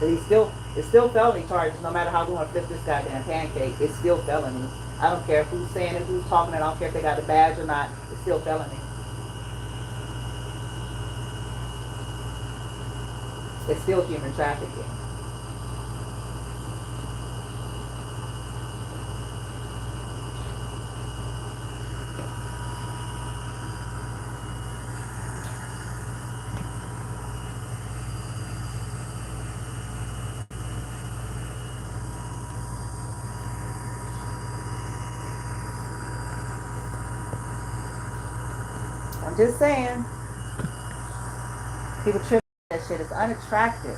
But it's still felony charges no matter how you want to flip this goddamn pancake. It's still felony. I don't care who's saying it, who's talking it, I don't care if they got a badge or not. It's still felony. It's still human trafficking. I'm just saying. People trip that shit. It's unattractive.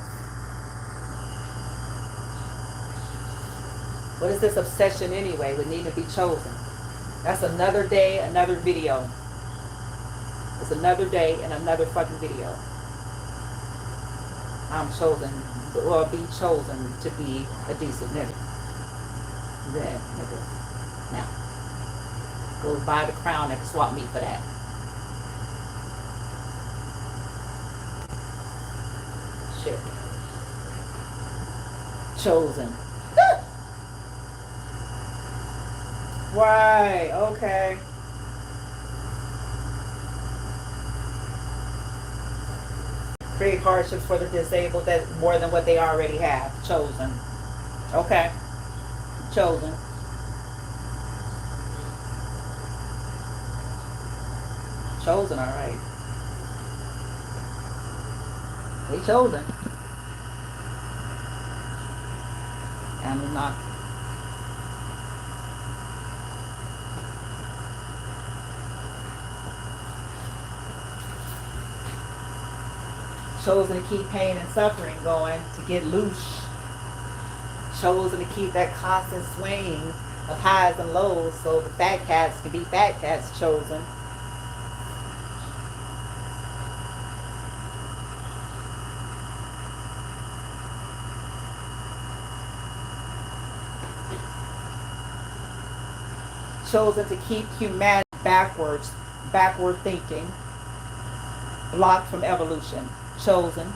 What is this obsession anyway with needing to be chosen? That's another day, another video. It's another day and another fucking video. I'm chosen, or be chosen to be a decent nigga. Then, nigga. Now. Go buy the crown and swap me for that. Shit. Chosen. Right, okay. Create hardships for the disabled that more than what they already have. Chosen. Okay. Chosen. Chosen, all right. They chosen. And not. Chosen to keep pain and suffering going, to get loose. Chosen to keep that constant swing of highs and lows so the fat cats can be fat cats. Chosen. chosen to keep humanity backwards, backward thinking, blocked from evolution. Chosen.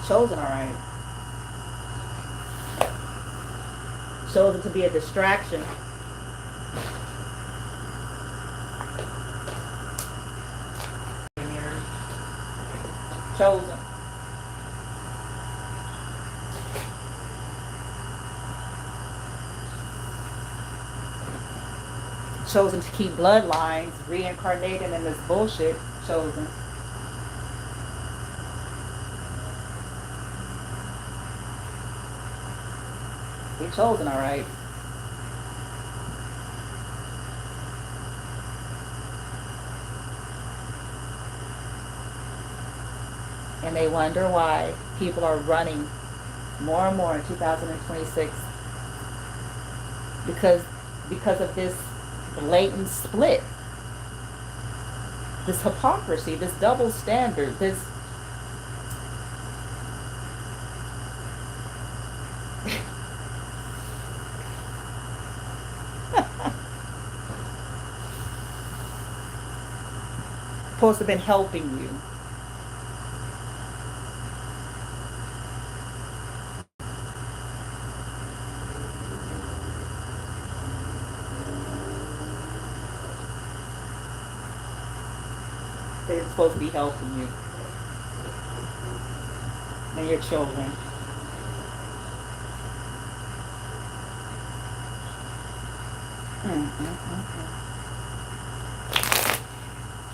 Chosen, all right. Chosen to be a distraction. Chosen. Chosen to keep bloodlines reincarnated in this bullshit. Chosen. You're chosen, all right. And they wonder why people are running more and more in 2026 because of this blatant split, this hypocrisy, this double standard, this supposed to have been helping you. They're supposed to be helping you and your children.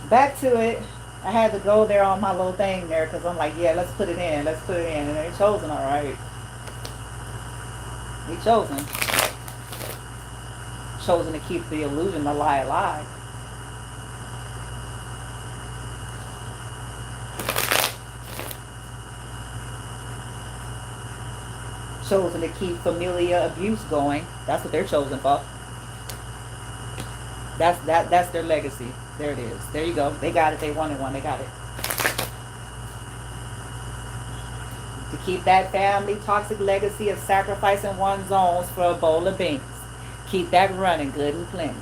Back to it. I had to go there on my little thing there because I'm like, yeah, let's put it in. Let's put it in. And they're chosen, all right. They chosen. Chosen to keep the illusion, the lie alive. Chosen to keep familial abuse going. That's what they're chosen for. That's their legacy. There it is. There you go. They got it. They wanted one. They got it. To keep that family toxic legacy of sacrificing one's own for a bowl of beans. Keep that running good and plenty.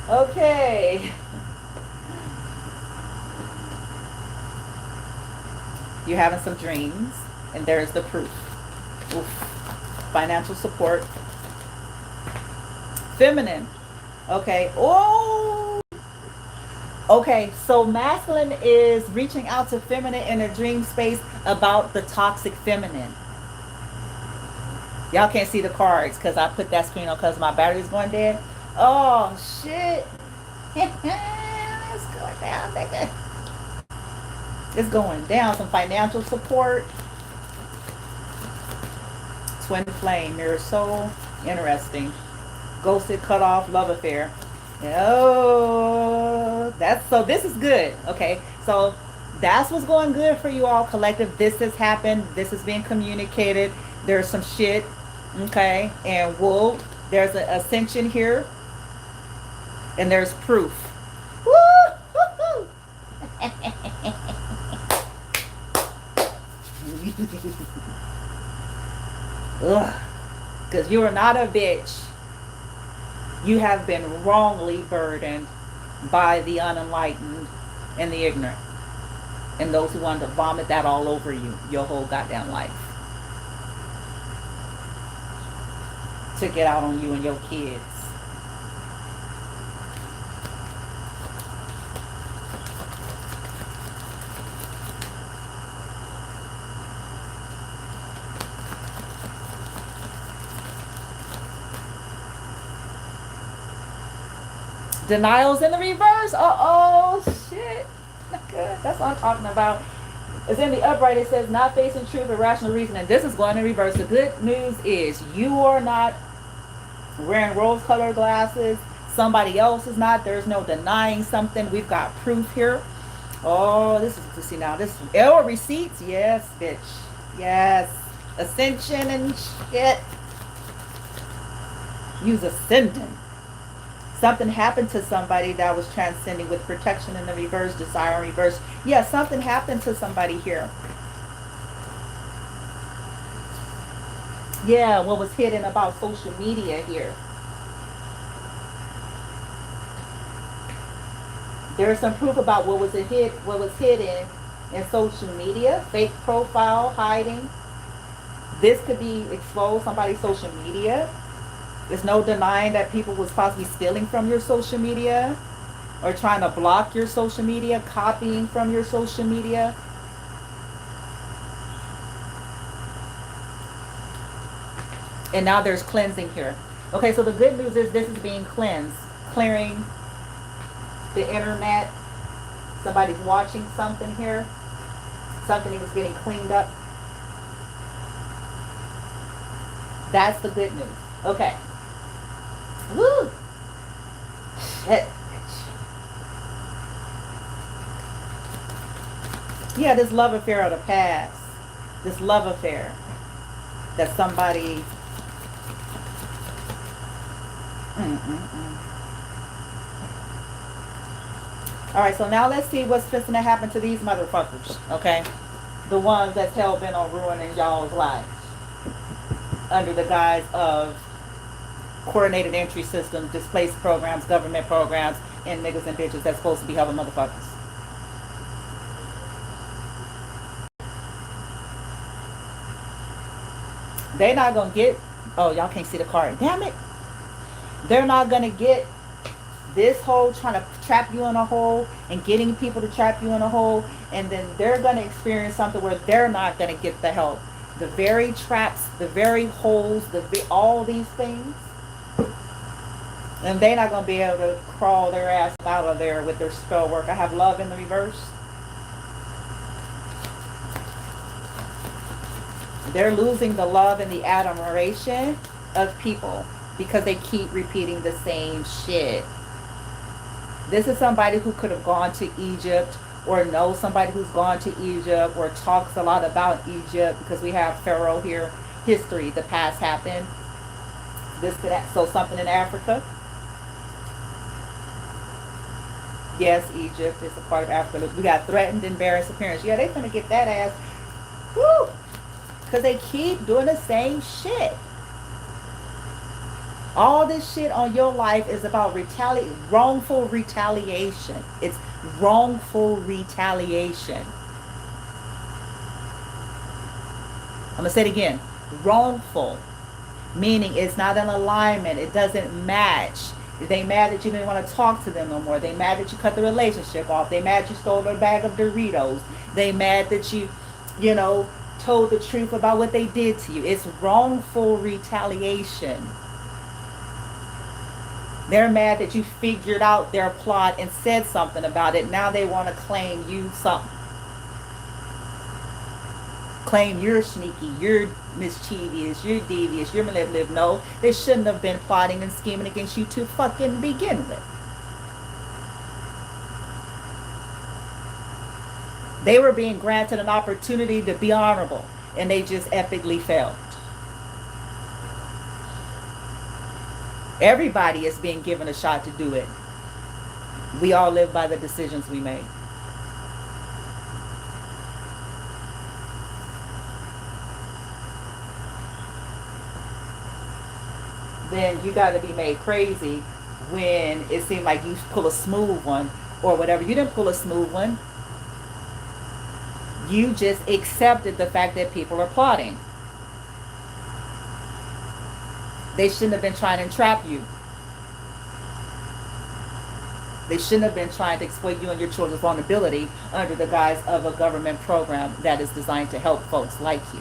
Okay. You're having some dreams, and there's the proof. Oof. Financial support. Feminine. Okay. Oh. Okay, so masculine is reaching out to feminine in a dream space about the toxic feminine. Y'all can't see the cards because I put that screen on because my battery's going dead. Oh, shit. It's going down, nigga. It's going down. Some financial support. Twin flame. Mirror soul. Interesting. Ghosted, cut off, love affair. Oh, so this is good. Okay, so that's what's going good for you all, collective. This has happened. This is being communicated. There's some shit. Okay, and wool. There's an ascension here. And there's proof. Woo! Because you are not a bitch. You have been wrongly burdened by the unenlightened and the ignorant. And those who want to vomit that all over you your whole goddamn life. To get out on you and your kids. Denials in the reverse. Uh-oh, shit. Not good. That's what I'm talking about. It's in the upright. It says not facing truth or rational reasoning. This is going in reverse. The good news is you are not wearing rose-colored glasses. Somebody else is not. There's no denying something. We've got proof here. Oh, this is to see now. This oh receipts, yes, bitch, yes. Ascension and shit. Use ascending. Something happened to somebody that was transcending with protection in the reverse, desire in reverse. Yeah, something happened to somebody here. Yeah, what was hidden about social media here. There's some proof about what was hidden in social media, fake profile, hiding. This could be exposed, somebody's social media. There's no denying that people was possibly stealing from your social media or trying to block your social media, copying from your social media. And now there's cleansing here. Okay, so the good news is this is being cleansed, clearing the internet. Somebody's watching something here. Something is getting cleaned up. That's the good news. Okay. Woo! Shit. Yeah, this love affair of the past. This love affair that somebody... All right, so now let's see what's fixing to happen to these motherfuckers, okay? The ones that's hell-bent on ruining y'all's lives under the guise of coordinated entry systems, displaced programs, government programs, and niggas and bitches that's supposed to be helping motherfuckers. They're not going to get... Oh, y'all can't see the card. Damn it. They're not going to get this hole, trying to trap you in a hole and getting people to trap you in a hole, and then they're going to experience something where they're not going to get the help. The very traps, the very holes, all these things, and they're not going to be able to crawl their ass out of there with their spell work. I have love in the reverse. They're losing the love and the admiration of people because they keep repeating the same shit. This is somebody who could have gone to Egypt or knows somebody who's gone to Egypt or talks a lot about Egypt because we have Pharaoh here. History, the past happened. This could so something in Africa. Yes, Egypt is a part of Africa. We got threatened, embarrassed appearance. Yeah, they finna get that ass. Woo! Because they keep doing the same shit. All this shit on your life is about wrongful retaliation. It's wrongful retaliation. I'm going to say it again. Wrongful. Meaning it's not in alignment. It doesn't match. They mad that you didn't want to talk to them no more. They mad that you cut the relationship off. They mad you stole their bag of Doritos. They mad that you told the truth about what they did to you. It's wrongful retaliation. They're mad that you figured out their plot and said something about it. Now they want to claim you something. Claim you're sneaky, you're mischievous, you're devious, you're manipulative. No, they shouldn't have been plotting and scheming against you to fucking begin with. They were being granted an opportunity to be honorable, and they just epically failed. Everybody is being given a shot to do it. We all live by the decisions we make. Then you got to be made crazy when it seemed like you pull a smooth one or whatever. You didn't pull a smooth one. You just accepted the fact that people are plotting. They shouldn't have been trying to entrap you. They shouldn't have been trying to exploit you and your children's vulnerability under the guise of a government program that is designed to help folks like you.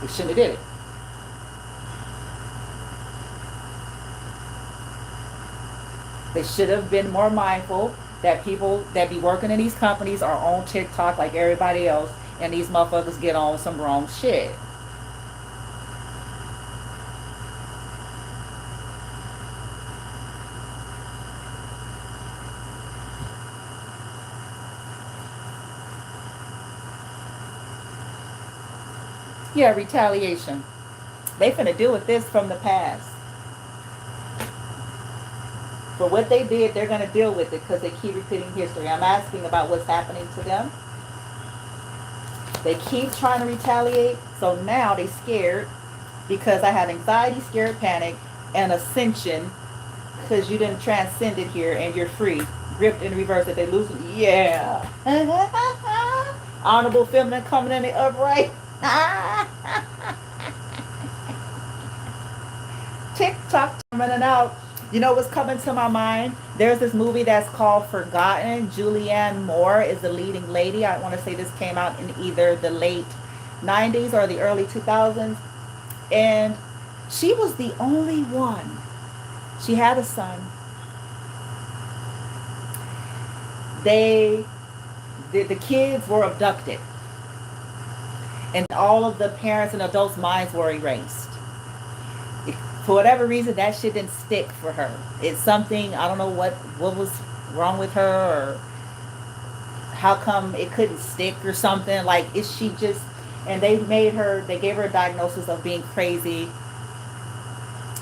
They shouldn't have did it. They should have been more mindful that people that be working in these companies are on TikTok like everybody else, and these motherfuckers get on some wrong shit. Yeah, retaliation. They finna deal with this from the past. For what they did, they're gonna deal with it because they keep repeating history. I'm asking about what's happening to them. They keep trying to retaliate, so now they scared because I have anxiety, scared, panic, and ascension because you didn't transcend it here and you're free. Gripped in reverse that they lose. Yeah. Honorable feminine coming in the upright. TikTok coming out. You know what's coming to my mind? There's this movie that's called Forgotten. Julianne Moore is the leading lady. I want to say this came out in either the late 90s or the early 2000s. And she was the only one. She had a son. The kids were abducted. And all of the parents and adults' minds were erased. For whatever reason, that shit didn't stick for her. It's something, I don't know what was wrong with her or how come it couldn't stick or something. Like, is she just, and they gave her a diagnosis of being crazy,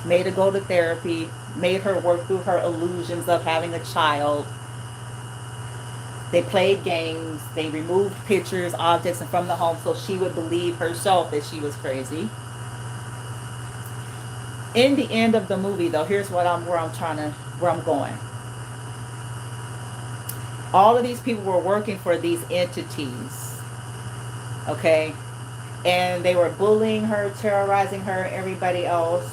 made her go to therapy, made her work through her illusions of having a child. They played games, they removed pictures, objects from the home so she would believe herself that she was crazy. In the end of the movie, though, here's where I'm going. All of these people were working for these entities, okay? And they were bullying her, terrorizing her, everybody else,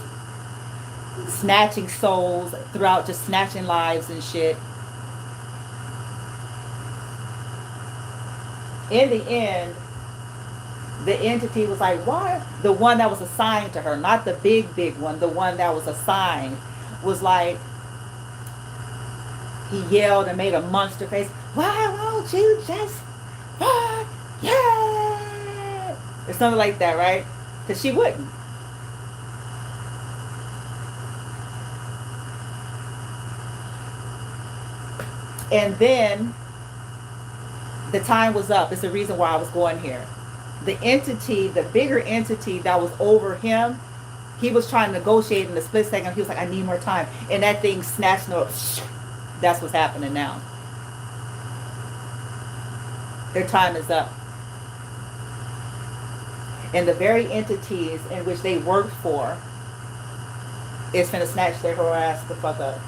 snatching souls throughout, just snatching lives and shit. In the end, the entity was like, why? The one that was assigned to her, not the big one, the one that was assigned, was like, he yelled and made a monster face. Why won't you just, yeah, or something like that, right? Because she wouldn't. And then the time was up. It's the reason why I was going here. The entity, the bigger entity that was over him, he was trying to negotiate in a split second. He was like, I need more time. And that thing snatched up. That's what's happening now. Their time is up. And the very entities in which they worked for is finna snatch their whole ass the fuck up.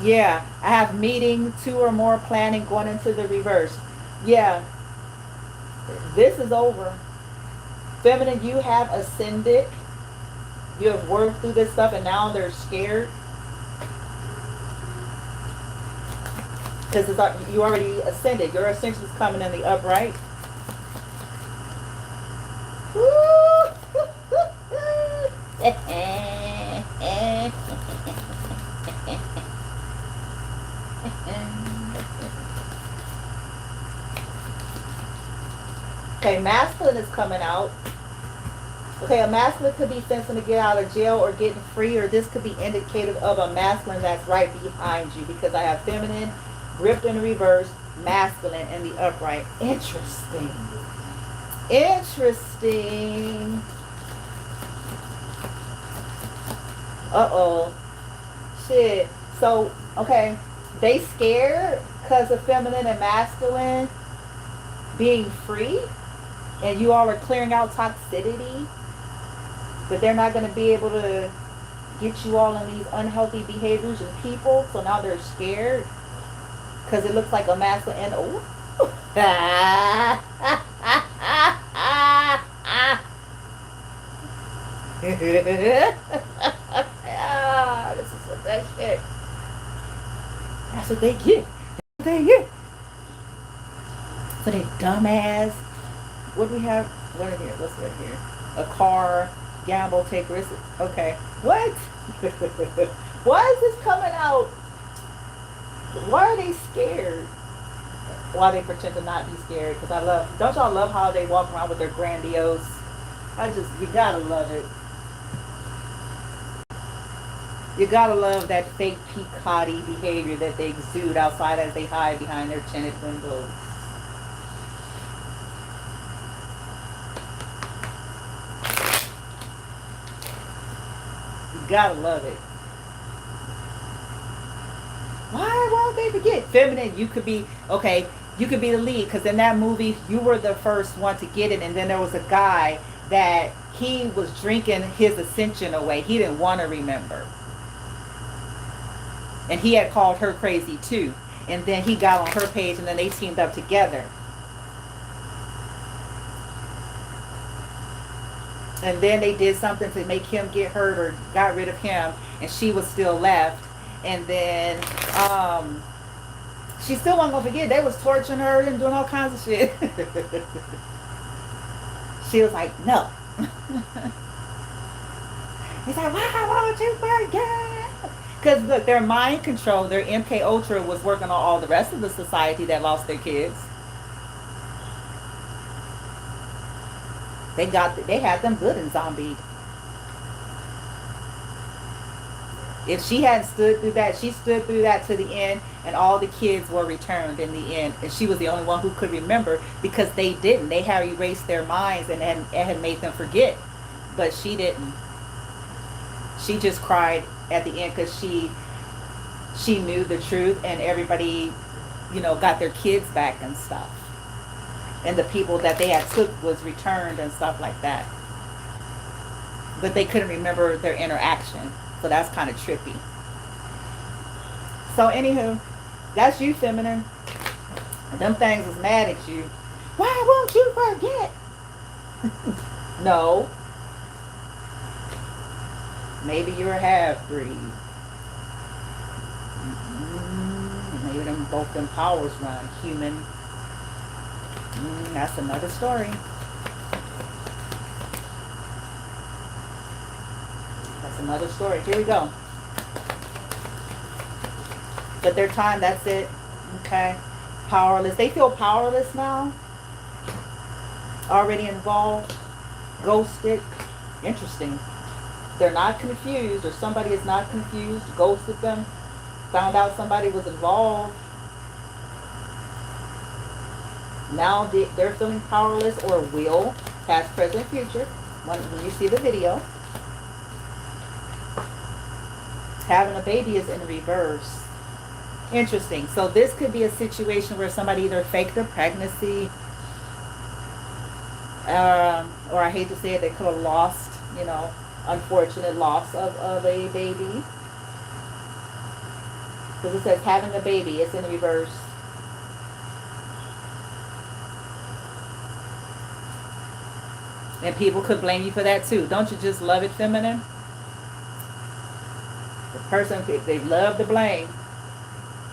Yeah, I have meeting, 2 or more planning, going into the reverse. Yeah, this is over. Feminine, you have ascended. You have worked through this stuff and now they're scared. Because you already ascended. Your ascension is coming in the upright. Okay, masculine is coming out. Okay, a masculine could be sensing to get out of jail or getting free, or this could be indicative of a masculine that's right behind you, because I have feminine, gripped in reverse, masculine in the upright. Interesting. Interesting. Uh-oh. Shit. So, okay, they scared because of feminine and masculine being free, and you all are clearing out toxicity, but they're not going to be able to get you all in these unhealthy behaviors and people, so now they're scared because it looks like a masculine and oh. This is what that shit. That's what they get. That's what they get. So they dumbass. What do we have? What are here? What's right here? A car, gamble, take risks. Okay. What? Why is this coming out? Why are they scared? Why they pretend to not be scared? Because don't y'all love how they walk around with their grandiose? You gotta love it. You gotta love that fake peacocky behavior that they exude outside as they hide behind their tinted windows. You gotta love it. Why won't they forget? Feminine, you could be, okay, you could be the lead, because in that movie, you were the first one to get it, and then there was a guy that he was drinking his ascension away. He didn't want to remember. And he had called her crazy too. And then he got on her page, and then they teamed up together. And then they did something to make him get hurt or got rid of him, and she was still left. And then she still wasn't gonna forget. They was torturing her and doing all kinds of shit. She was like, no. He's like, why won't you forget? Because look, their mind control, their MK Ultra was working on all the rest of the society that lost their kids. They had them good in zombie. If she hadn't stood through that, she stood through that to the end, and all the kids were returned in the end. And she was the only one who could remember, because they didn't. They had erased their minds and had made them forget. But she didn't. She just cried at the end because she knew the truth, and everybody, got their kids back and stuff. And the people that they had took was returned and stuff like that. But they couldn't remember their interaction. So that's kind of trippy. So anywho, that's you, feminine. Them things is mad at you. Why won't you forget? No. Maybe you're a half-breed. Maybe both them powers run. Human. That's another story. That's another story. Here we go. But their time, that's it. Okay. Powerless. They feel powerless now. Already involved. Ghosted. Interesting. They're not confused, or somebody is not confused, ghosted them, found out somebody was involved. Now they're feeling powerless, or will, past, present, future, when you see the video. Having a baby is in reverse. Interesting. So this could be a situation where somebody either faked a pregnancy, or I hate to say it, they could have lost, unfortunate loss of a baby. Because it says having a baby, it's in reverse. And people could blame you for that too. Don't you just love it, feminine? The person, if they love to blame,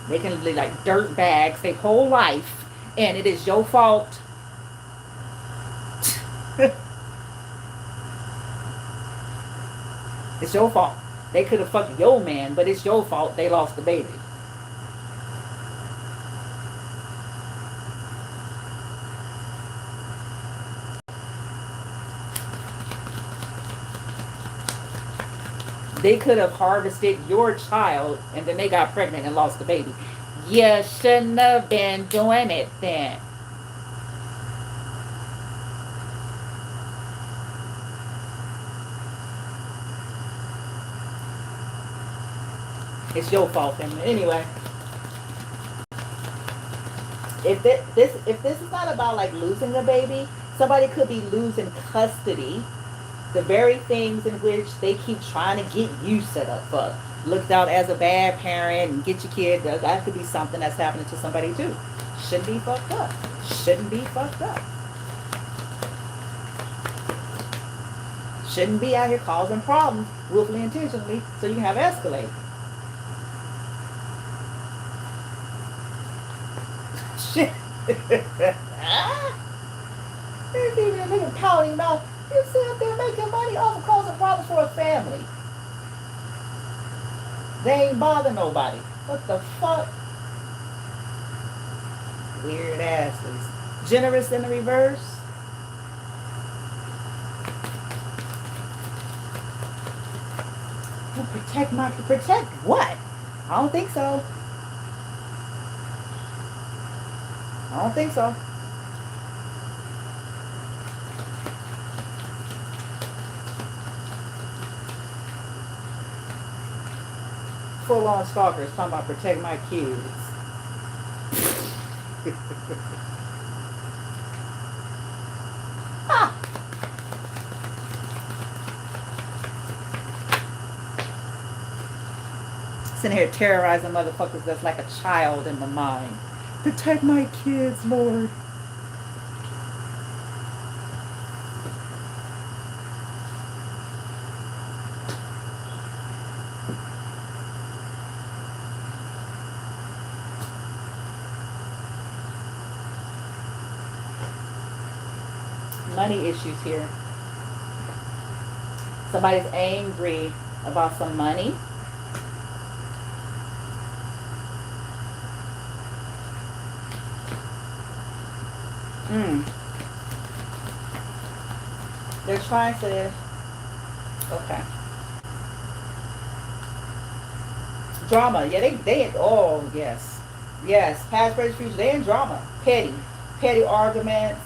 they can be like dirt bags their whole life, and it is your fault. It's your fault. They could have fucked your man, but it's your fault they lost the baby. They could have harvested your child, and then they got pregnant and lost the baby. You shouldn't have been doing it then. It's your fault, family. Anyway, if this is not about like losing a baby, somebody could be losing custody. The very things in which they keep trying to get you set up for. Looked out as a bad parent and get your kid. That could be something that's happening to somebody too. Shouldn't be fucked up. Shouldn't be fucked up. Shouldn't be out here causing problems willfully, intentionally, so you can have escalate. Shit. There's even a nigga pouting mouth. You sit up there making money off of causing problems for a family. They ain't bother nobody. What the fuck? Weird asses. Generous in the reverse. Protect what? I don't think so. I don't think so. Full-on stalkers talking about protect my kids. Ah. Sitting here terrorizing motherfuckers that's like a child in my mind. Protect my kids, Lord. Money issues here. Somebody's angry about some money. They're trying to, okay. Drama, yeah, they, oh, yes. Yes, past, present, future, they in drama. Petty arguments.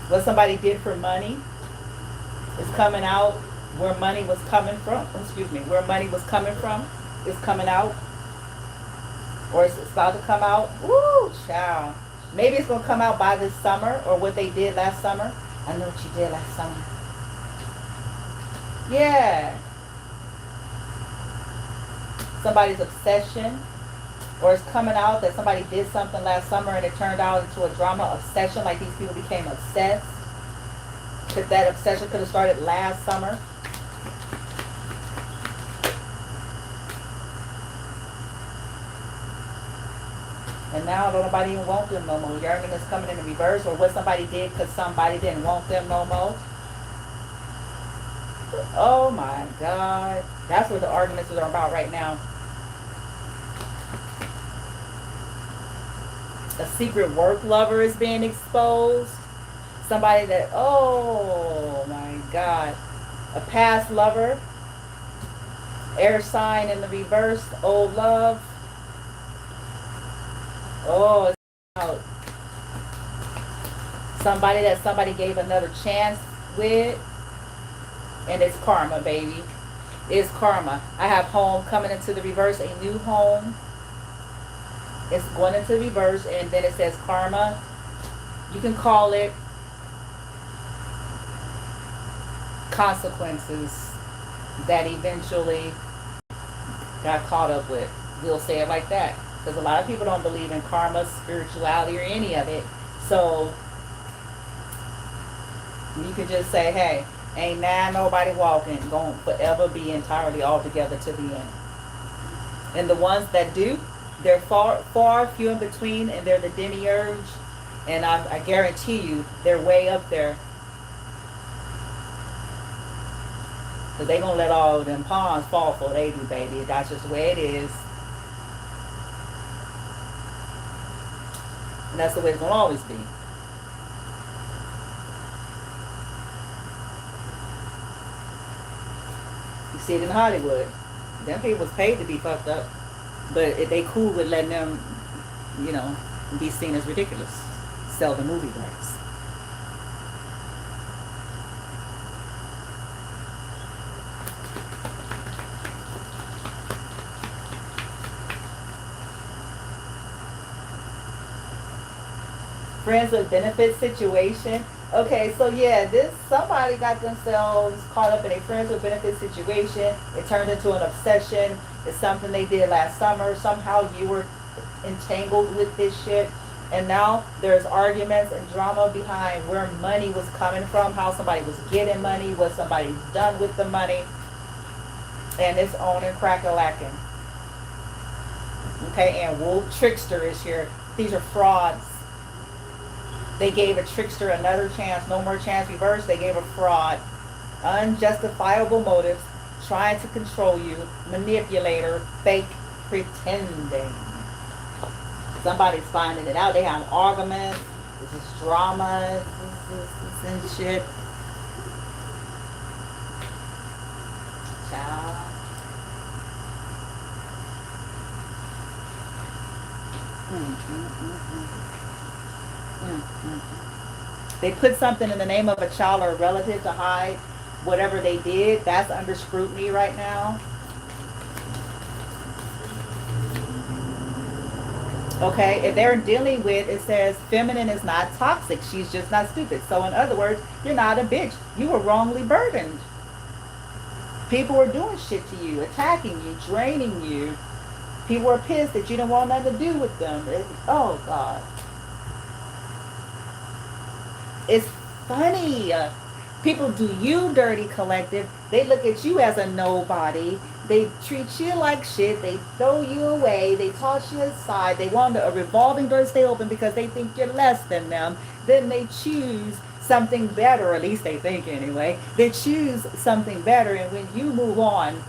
What somebody did for money is coming out. Where money was coming from, where money was coming from is coming out. Or it's about to come out. Woo, child. Maybe it's going to come out by this summer, or what they did last summer. I know what you did last summer. Yeah. Somebody's obsession. Or it's coming out that somebody did something last summer and it turned out into a drama obsession, like these people became obsessed. Because that obsession could have started last summer. And now nobody even want them no more. Yearning is coming in the reverse, or what somebody did because somebody didn't want them no more. Oh my God. That's what the arguments are about right now. A secret work lover is being exposed. Somebody that, oh my God. A past lover. Air sign in the reverse. Old love. Oh, it's out. Somebody that somebody gave another chance with. And it's karma, baby. It's karma. I have home coming into the reverse, a new home. It's going into the reverse, and then it says karma. You can call it consequences that eventually got caught up with. We'll say it like that. Because a lot of people don't believe in karma, spirituality, or any of it. So you could just say, hey, ain't now nobody walking going to forever be entirely all together to the end. And the ones that do, they're far few in between, and they're the demiurge. And I guarantee you, they're way up there. Because they going to let all of them pawns fall for they do, baby. That's just the way it is. And that's the way it's going to always be. You see it in Hollywood. Them people was paid to be fucked up. But if they cool with letting them, you know, be seen as ridiculous. Sell the movie rights. Friends with benefit situation. Okay, so yeah, somebody got themselves caught up in a friends with benefit situation. It turned into an obsession. It's something they did last summer. Somehow you were entangled with this shit. And now there's arguments and drama behind where money was coming from, how somebody was getting money, what somebody's done with the money. And it's on and crack-a-lacking. Okay, and Wolf Trickster is here. These are frauds. They gave a trickster another chance, no more chance reverse. They gave a fraud. Unjustifiable motives, trying to control you, manipulator, fake pretending. Somebody's finding it out. They have arguments. This is drama. This and shit. child. They put something in the name of a child or a relative to hide whatever they did. That's under scrutiny right now. Okay, if they're dealing with, it says feminine is not toxic. She's just not stupid. So in other words, you're not a bitch. You were wrongly burdened. People were doing shit to you, attacking you, draining you. People were pissed that you didn't want nothing to do with them. Oh, God. It's funny. People do you dirty, collective. They look at you as a nobody. They treat you like shit. They throw you away. They toss you aside. They want a revolving door to stay open because they think you're less than them. Then they choose something better, or at least they think anyway. They choose something better, and when you move on,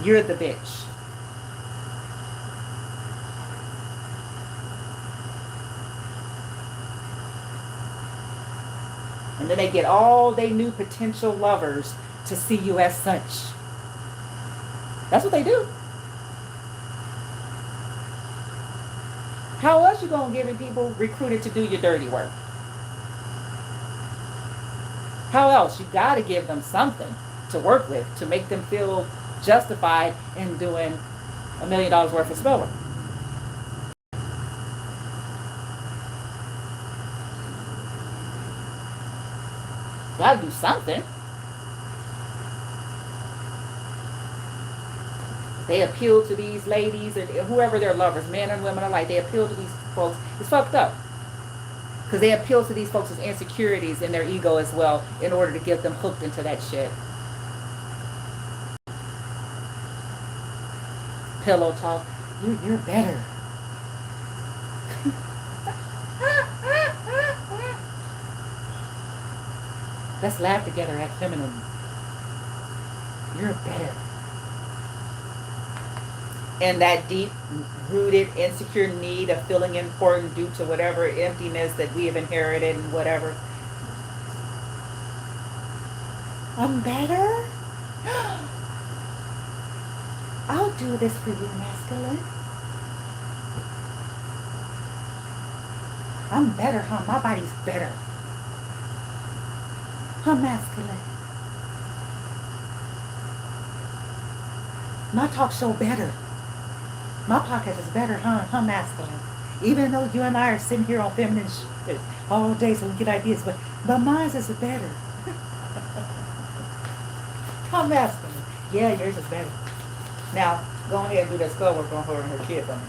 you're the bitch. And then they get all they new potential lovers to see you as such. That's what they do. How else you gonna get people recruited to do your dirty work? How else? You gotta give them something to work with to make them feel justified in doing $1 million worth of spell work. Gotta do something. They appeal to these ladies and whoever their lovers, men and women alike. They appeal to these folks. It's fucked up. Because they appeal to these folks' insecurities and their ego as well in order to get them hooked into that shit. Pillow talk. You're better. Let's laugh together at feminine. You're better. And that deep-rooted, insecure need of feeling important due to whatever emptiness that we have inherited and whatever. I'm better? I'll do this for you, masculine. I'm better, huh? My body's better. I'm masculine. My talk show better. My podcast is better, huh? I'm masculine. Even though you and I are sitting here on feminine shit all day so we get ideas, but mine is better. I'm masculine. Yeah, yours is better. Now, go ahead and do that spell work on her and her kids on me.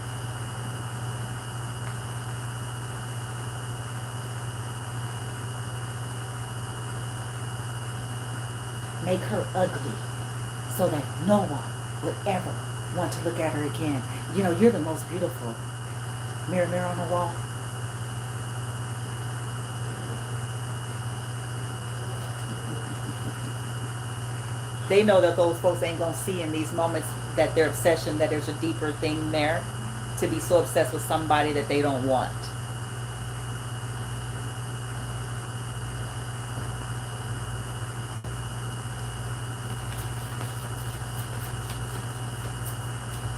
Make her ugly so that no one would ever want to look at her again. You know, you're the most beautiful. Mirror, mirror on the wall. They know that those folks ain't gonna see in these moments that their obsession, that there's a deeper thing there, to be so obsessed with somebody that they don't want.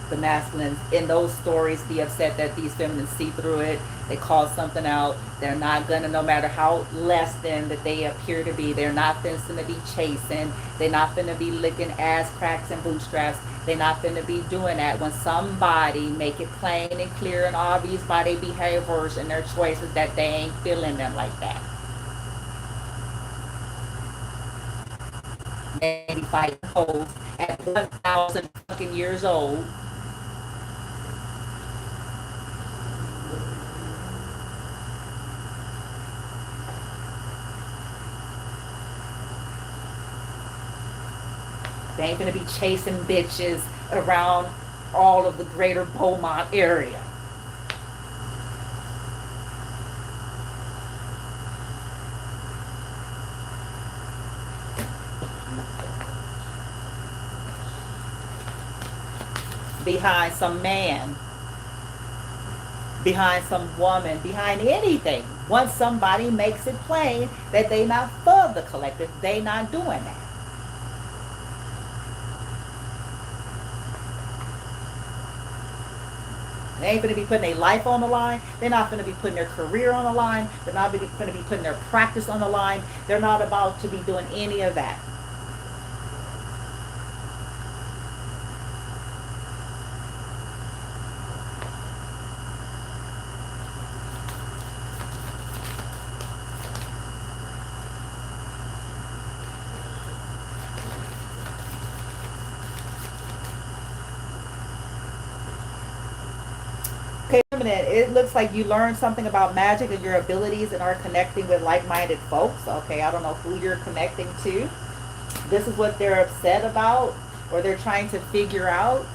The masculines in those stories be upset that these feminines see through it. They call something out. They're not gonna, no matter how less than that they appear to be, they're not finna be chasing. They're not finna be licking ass cracks and bootstraps. They're not finna be doing that when somebody make it plain and clear and obvious by their behaviors and their choices that they ain't feeling them like that. Maybe fighting hoes at 1,000 fucking years old. They ain't gonna be chasing bitches around all of the greater Beaumont area. Behind some man behind some woman, behind anything. Once somebody makes it plain that they not for the collective, they not doing that. They ain't going to be putting their life on the line. They're not going to be putting their career on the line. They're not going to be putting their practice on the line. They're not about to be doing any of that. Okay, it looks like you learned something about magic and your abilities and are connecting with like-minded folks. Okay, I don't know who you're connecting to. This is what they're upset about or they're trying to figure out.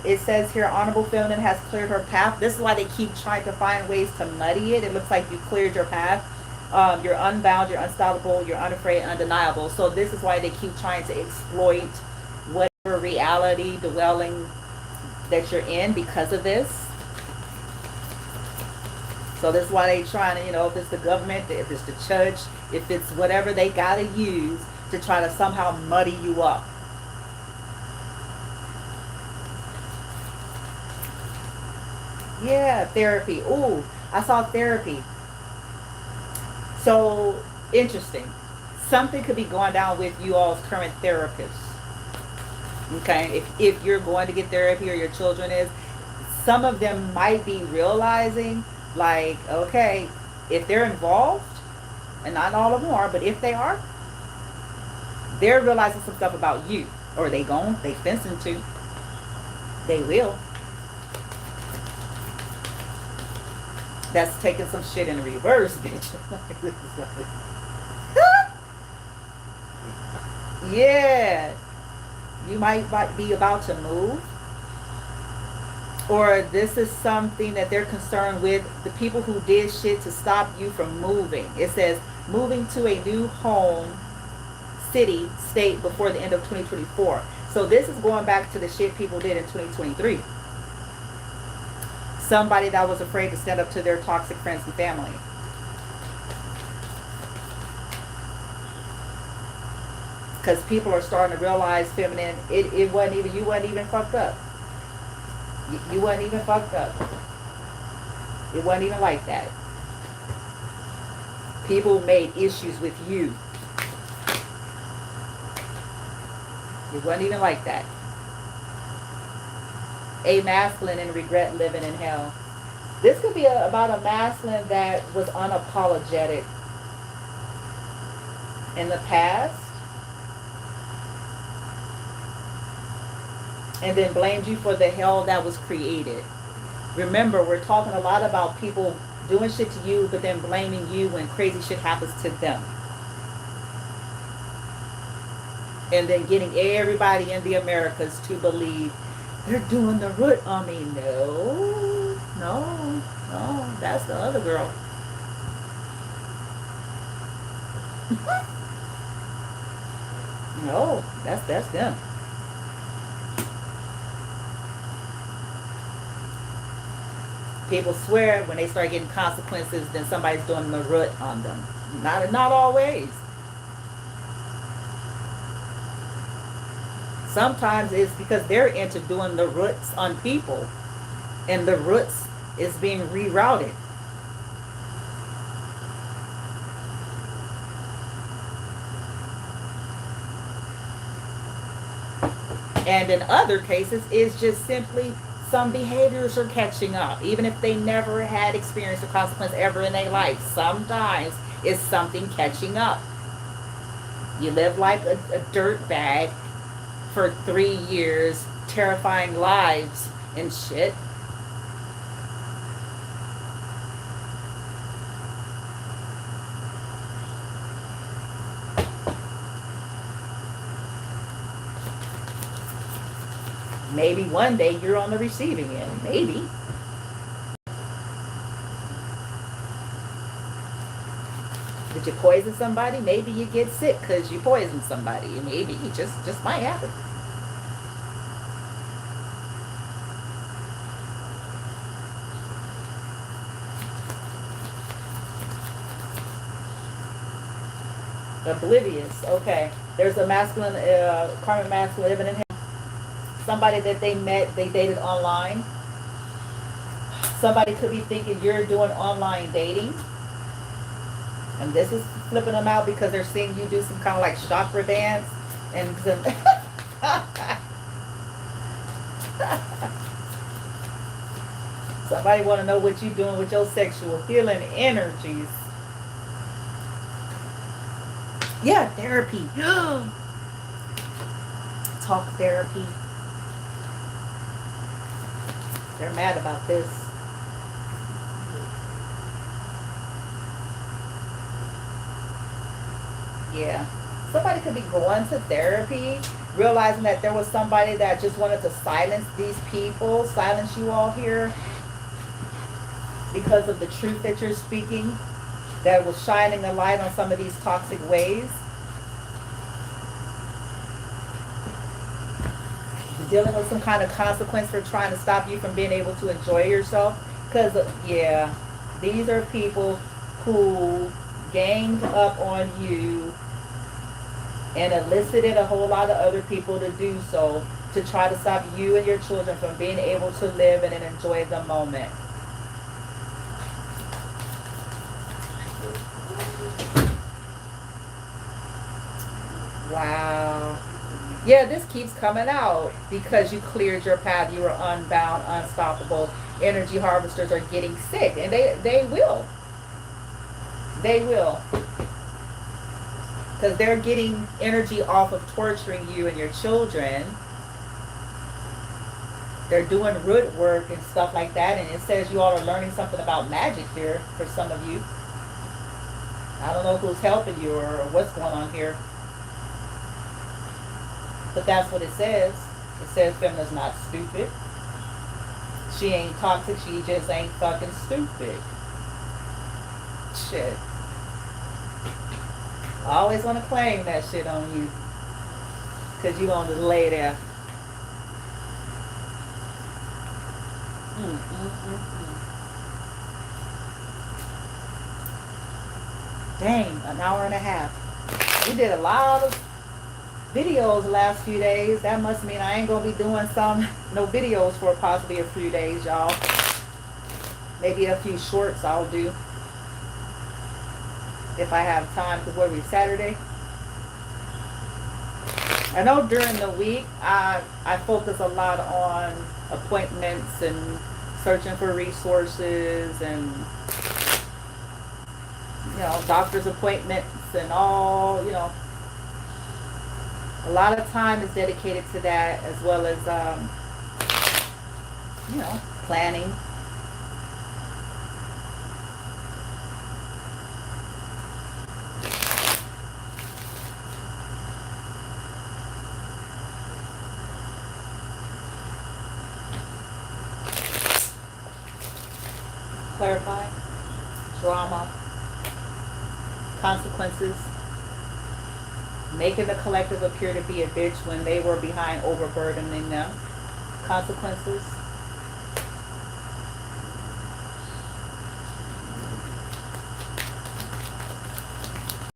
It says here, Honorable Feminine has cleared her path. This is why they keep trying to find ways to muddy it. It looks like you cleared your path. You're unbound, you're unstoppable, you're unafraid, undeniable. So this is why they keep trying to exploit whatever reality dwelling that you're in because of this. So that's why they trying to, if it's the government, if it's the church, if it's whatever they got to use to try to somehow muddy you up. Yeah, therapy. Ooh, I saw therapy. So, interesting. Something could be going down with you all's current therapist. Okay, if you're going to get therapy or your children is, some of them might be realizing like, okay, if they're involved, and not all of them are, but if they are, they're realizing some stuff about you. Or they fencing to. They will. That's taking some shit in reverse, bitch. Yeah. You might be about to move. Or this is something that they're concerned with, the people who did shit to stop you from moving. It says moving to a new home, city, state before the end of 2024. So this is going back to the shit people did in 2023. Somebody that was afraid to stand up to their toxic friends and family. Because people are starting to realize, feminine, you wasn't even fucked up. You wasn't even fucked up. It wasn't even like that. People made issues with you. It wasn't even like that. A masculine and regret living in hell. This could be about a masculine that was unapologetic in the past. And then blamed you for the hell that was created. Remember, we're talking a lot about people doing shit to you, but then blaming you when crazy shit happens to them. And then getting everybody in the Americas to believe they're doing the root on me. No, that's the other girl. No, that's them. People swear when they start getting consequences, then somebody's doing the root on them. Not always. Sometimes it's because they're into doing the roots on people, and the roots is being rerouted. And in other cases, it's just simply some behaviors are catching up, even if they never had experience or consequence ever in their life. Sometimes it's something catching up. You live like a dirt bag for 3 years, terrifying lives and shit. Maybe one day you're on the receiving end. Maybe. Did you poison somebody? Maybe you get sick because you poisoned somebody. Maybe it just might happen. Oblivious. Okay. There's a masculine, karmic masculine living in him. Somebody that they met, they dated online. Somebody could be thinking you're doing online dating. And this is flipping them out because they're seeing you do some kind of like chakra dance. And some somebody want to know what you're doing with your sexual healing energies. Yeah, therapy. Talk therapy. They're mad about this. Yeah. Somebody could be going to therapy, realizing that there was somebody that just wanted to silence these people, silence you all here because of the truth that you're speaking, that was shining a light on some of these toxic ways. Dealing with some kind of consequence for trying to stop you from being able to enjoy yourself. Because, yeah, these are people who ganged up on you and elicited a whole lot of other people to do so, to try to stop you and your children from being able to live and enjoy the moment. Wow. Yeah, this keeps coming out because you cleared your path. You were unbound, unstoppable. Energy harvesters are getting sick, and they will. They will. Because they're getting energy off of torturing you and your children. They're doing root work and stuff like that, and it says you all are learning something about magic here for some of you. I don't know who's helping you or what's going on here. But that's what it says. It says Feminine's not stupid. She ain't toxic. She just ain't fucking stupid. Shit. I always want to claim that shit on you. Because you gonna just lay there. Dang, an hour and a half. We did a lot of videos the last few days. That must mean I ain't gonna be doing no videos for possibly a few days, y'all. Maybe a few shorts I'll do if I have time. Because what are we, Saturday? I know during the week I focus a lot on appointments and searching for resources and, you know, doctor's appointments and all, you know. A lot of time is dedicated to that, as well as, you know, planning. Clarify. Drama. Consequences. Making the collective appear to be a bitch when they were behind overburdening them. Consequences.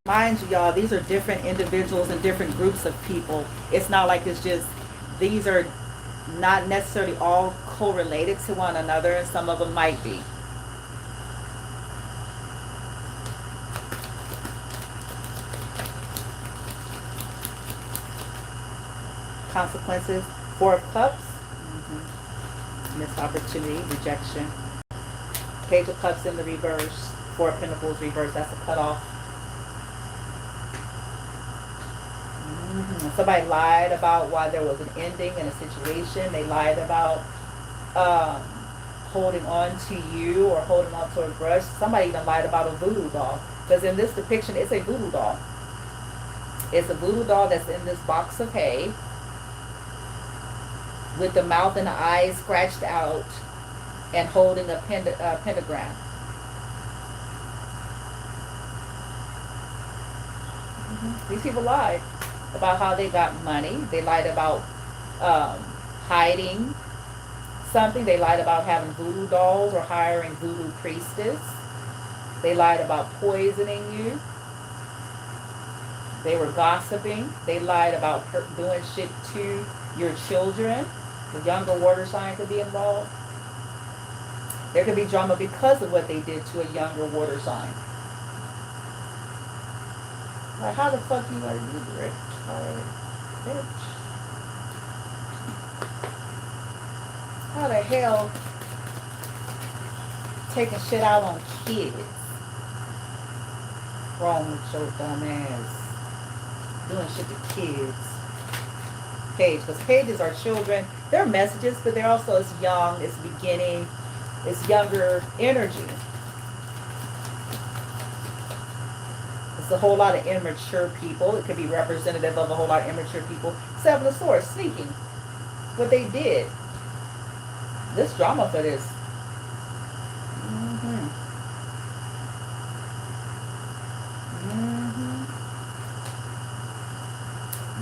Mind you, y'all, these are different individuals and different groups of people. It's not like it's just, these are not necessarily all correlated to one another, and some of them might be. Consequences. Four of Cups. Missed opportunity. Rejection. Page of Cups in the reverse. Four of Pentacles reverse. That's a cutoff. Somebody lied about why there was an ending in a situation. They lied about holding on to you or holding on to a grudge. Somebody even lied about a voodoo doll. Because in this depiction, it's a voodoo doll. It's a voodoo doll that's in this box of hay, with the mouth and the eyes scratched out and holding a pentagram. These people lied about how they got money. They lied about hiding something. They lied about having voodoo dolls or hiring voodoo priestess. They lied about poisoning you. They were gossiping. They lied about doing shit to your children. The younger water sign could be involved. There could be drama because of what they did to a younger water sign. Like, how the fuck you gonna do it? Bitch. How the hell taking shit out on kids? Wrong with your dumb ass. Doing shit to kids. Page, because pages are children. They're messages, but they're also, it's young, it's beginning, it's younger energy. It's a whole lot of immature people. It could be representative of a whole lot of immature people. Seven of Swords, sneaking. What they did. This drama for this.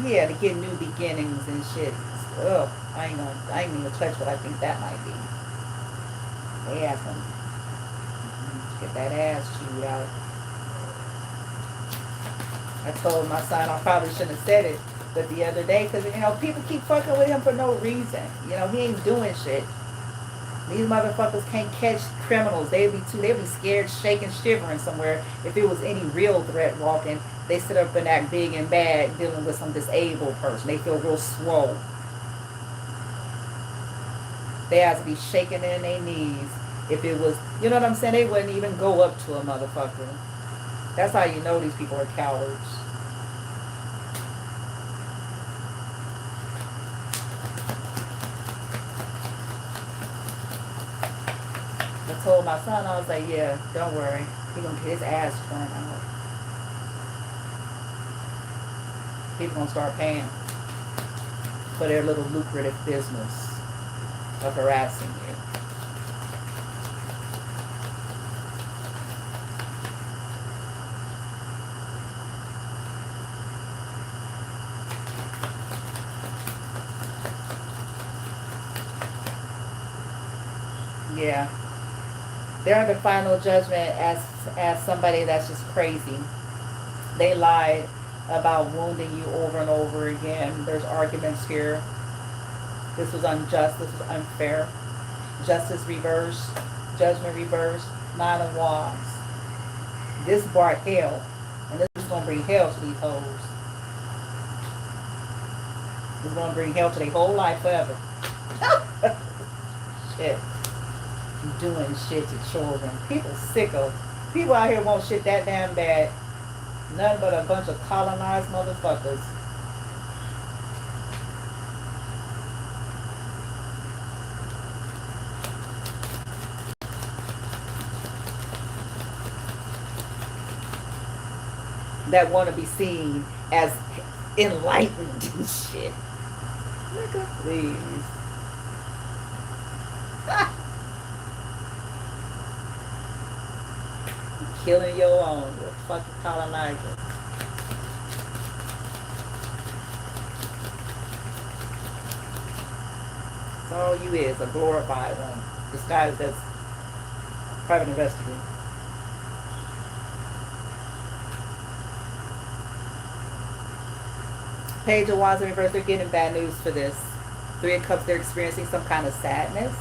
Yeah, to get new beginnings and shit. Ugh, I ain't even touch what I think that might be. They ask them, get that ass chewed out. I told my son I probably shouldn't have said it, but the other day, because, you know, people keep fucking with him for no reason. You know, he ain't doing shit. These motherfuckers can't catch criminals. They'd be scared, shaking, shivering somewhere if it was any real threat walking. They sit up and act big and bad dealing with some disabled person. They feel real swole. They have to be shaking in their knees. If it was, you know what I'm saying? They wouldn't even go up to a motherfucker. That's how you know these people are cowards. I told my son, I was like, yeah, don't worry. He's going to get his ass torn out. People going to start paying for their little lucrative business of harassing you. Yeah. They're under final judgment as somebody that's just crazy. They lied about wounding you over and over again. There's arguments here. This was unjust. This was unfair. Justice reversed. Judgment reversed. Nine of Wands. This brought hell. And this is going to bring hell to these hoes. It's going to bring hell to their whole life forever. Shit. Doing shit to children. People sicko. People out here want shit that damn bad. Nothing but a bunch of colonized motherfuckers. That want to be seen as enlightened and shit. Nigga, please. Killing your own. You're a fucking colonizer. That's all you is, a glorified one. Disguised as private investigator. Page of Wands in reverse, they're getting bad news for this. Three of Cups, they're experiencing some kind of sadness.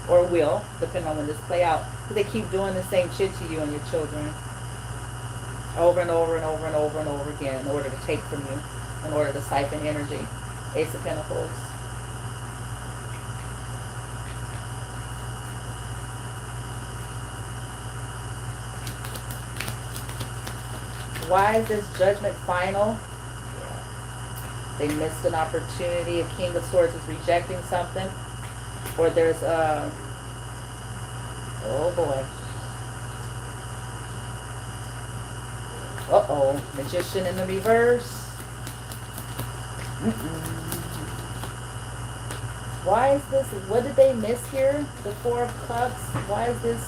Or will, depending on when this play out. Because they keep doing the same shit to you and your children. Over and over and over and over and over again in order to take from you. In order to siphon energy. Ace of Pentacles. Why is this judgment final? They missed an opportunity. A King of Swords is rejecting something. Or there's oh boy. Uh-oh. Magician in the reverse. Why is this? What did they miss here? The Four of Cups. Why is this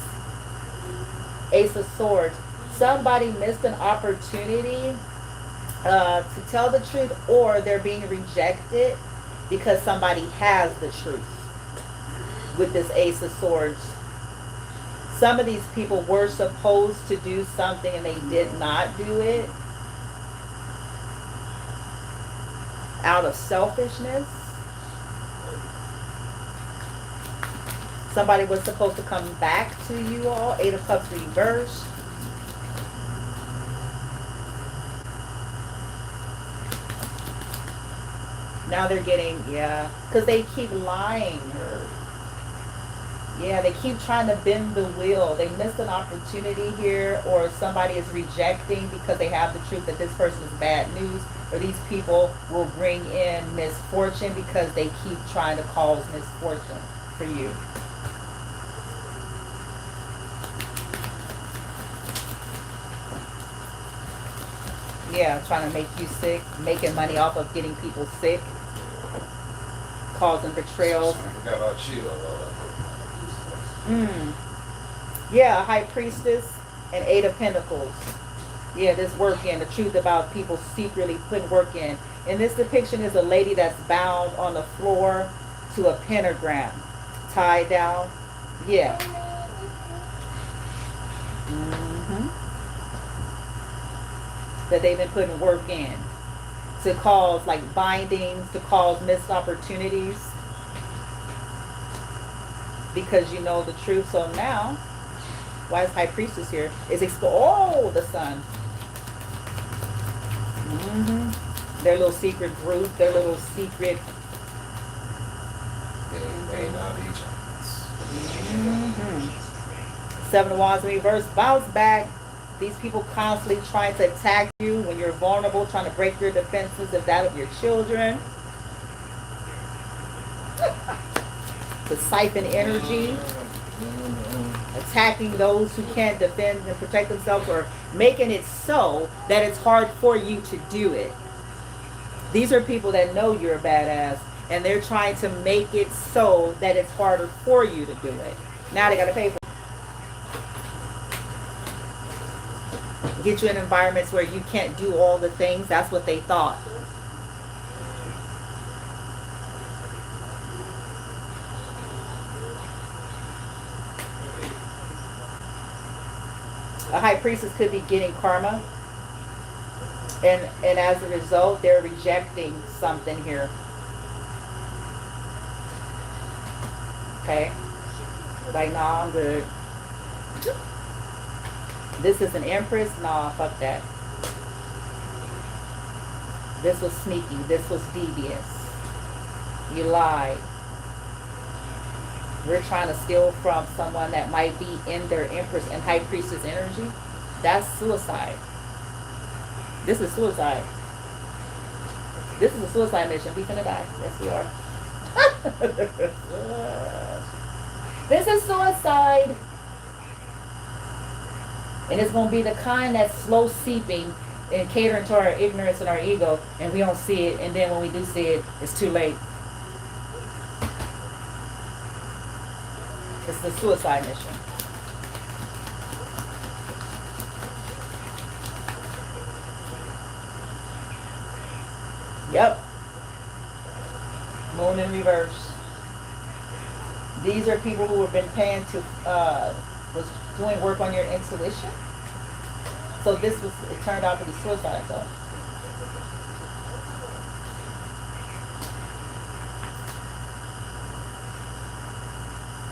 Ace of Swords? Somebody missed an opportunity to tell the truth, or they're being rejected because somebody has the truth. With this Ace of Swords, some of these people were supposed to do something and they did not do it. out of selfishness. Somebody was supposed to come back to you all. 8 of Cups reversed. Now they're getting, yeah, because they keep lying. Yeah, they keep trying to bend the wheel. They missed an opportunity here, or somebody is rejecting because they have the truth that this person is bad news, or these people will bring in misfortune because they keep trying to cause misfortune for you. Yeah, trying to make you sick, making money off of getting people sick, causing betrayals. Yeah, High Priestess and 8 of Pentacles. Yeah, this work in, the truth about people secretly putting work in. And this depiction is a lady that's bound on the floor to a pentagram, tied down. Yeah. That they've been putting work in to cause like bindings, to cause missed opportunities, because you know the truth. So now, why is High Priestess here? Is oh, the Sun. Their little secret group, their little secret. They not each other. 7 of Wands in reverse, bounce back. These people constantly trying to attack you when you're vulnerable, trying to break your defenses of that of your children. To siphon energy, attacking those who can't defend and protect themselves, or making it so that it's hard for you to do it. These are people that know you're a badass, and they're trying to make it so that it's harder for you to do it. Now they got to pay for it. Get you in environments where you can't do all the things. That's what they thought. A High Priestess could be getting karma, and as a result they're rejecting something here. Okay, like, nah, I'm good. This is an Empress. Nah, fuck that. This was sneaky. This was devious. You lied. We're trying to steal from someone that might be in their Empress and High Priestess energy. That's suicide. This is suicide. This is a suicide mission. We finna die. Yes, we are. This is suicide. And it's going to be the kind that's slow seeping and catering to our ignorance and our ego, and we don't see it, and then when we do see it, it's too late. It's the suicide mission. Yep. Moon in reverse. These are people who have been paying to, was doing work on your intuition. So this was, it turned out to be suicide though.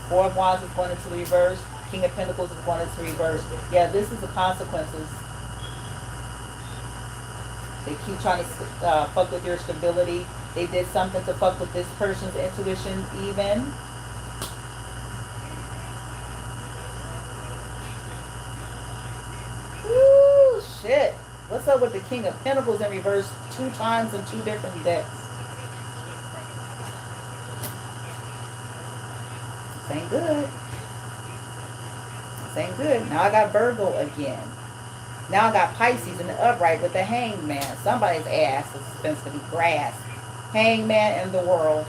Four of Wands is going into reverse. King of Pentacles is going into reverse. Yeah, this is the consequences. They keep trying to fuck with your stability. They did something to fuck with this person's intuition even. Woo, shit. What's up with the King of Pentacles in reverse 2 times in 2 different decks? This ain't good. This ain't good. Now I got Virgo again. Now I got Pisces in the upright with the Hangman. Somebody's ass is supposed to be grass. Hangman in the world.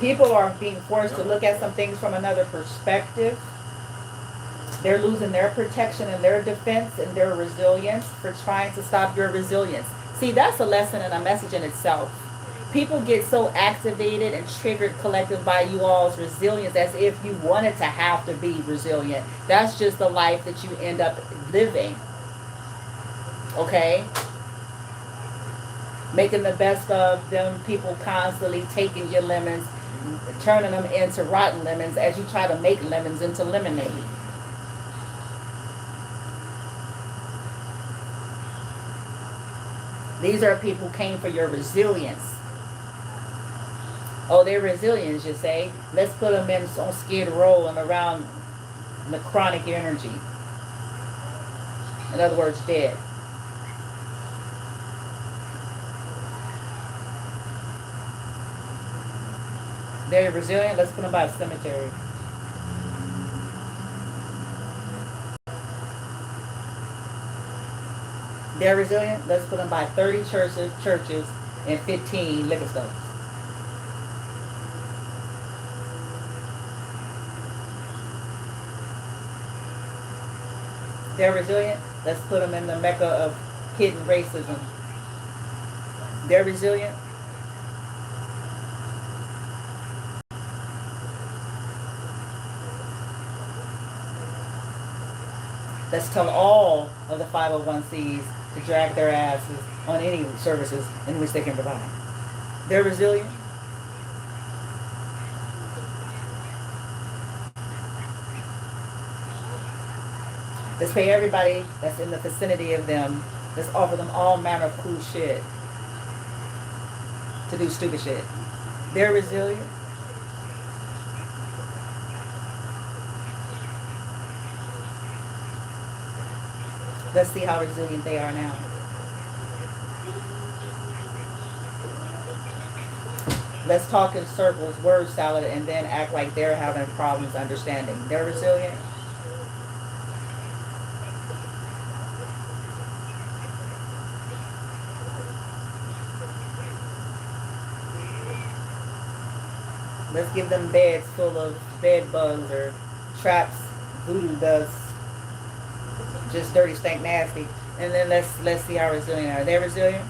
People are being forced to look at some things from another perspective. They're losing their protection and their defense and their resilience for trying to stop your resilience. See, that's a lesson and a message in itself. People get so activated and triggered collective by you all's resilience as if you wanted to have to be resilient. That's just the life that you end up living. Okay? Making the best of them, people constantly taking your lemons, turning them into rotten lemons as you try to make lemons into lemonade. These are people who came for your resilience. Oh, they're resilient, you say. Let's put them in on Skid Row and around the chronic energy. In other words, dead. They're resilient. Let's put them by a cemetery. They're resilient. Let's put them by 30 churches and 15 liquor stores. They're resilient. Let's put them in the mecca of hidden racism. They're resilient. Let's tell all of the 501c to drag their asses on any services in which they can provide. They're resilient. Let's pay everybody that's in the vicinity of them. Let's offer them all manner of cool shit to do stupid shit. They're resilient. Let's see how resilient they are now. Let's talk in circles, word salad, and then act like they're having problems understanding. They're resilient. Let's give them beds full of bed bugs or traps, voodoo dust, just dirty, stank, nasty. And then let's see how resilient are. Are they resilient?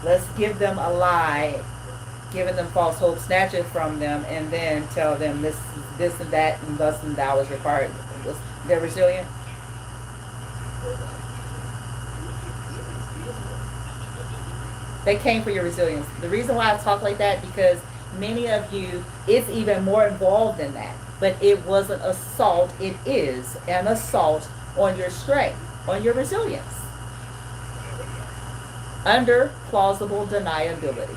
Let's give them a lie, giving them false hope, snatch it from them, and then tell them this and that and thus and thou is required. They're resilient. They came for your resilience. The reason why I talk like that, because many of you, it's even more involved than that. But it was an assault. It is an assault on your strength, on your resilience, under plausible deniability.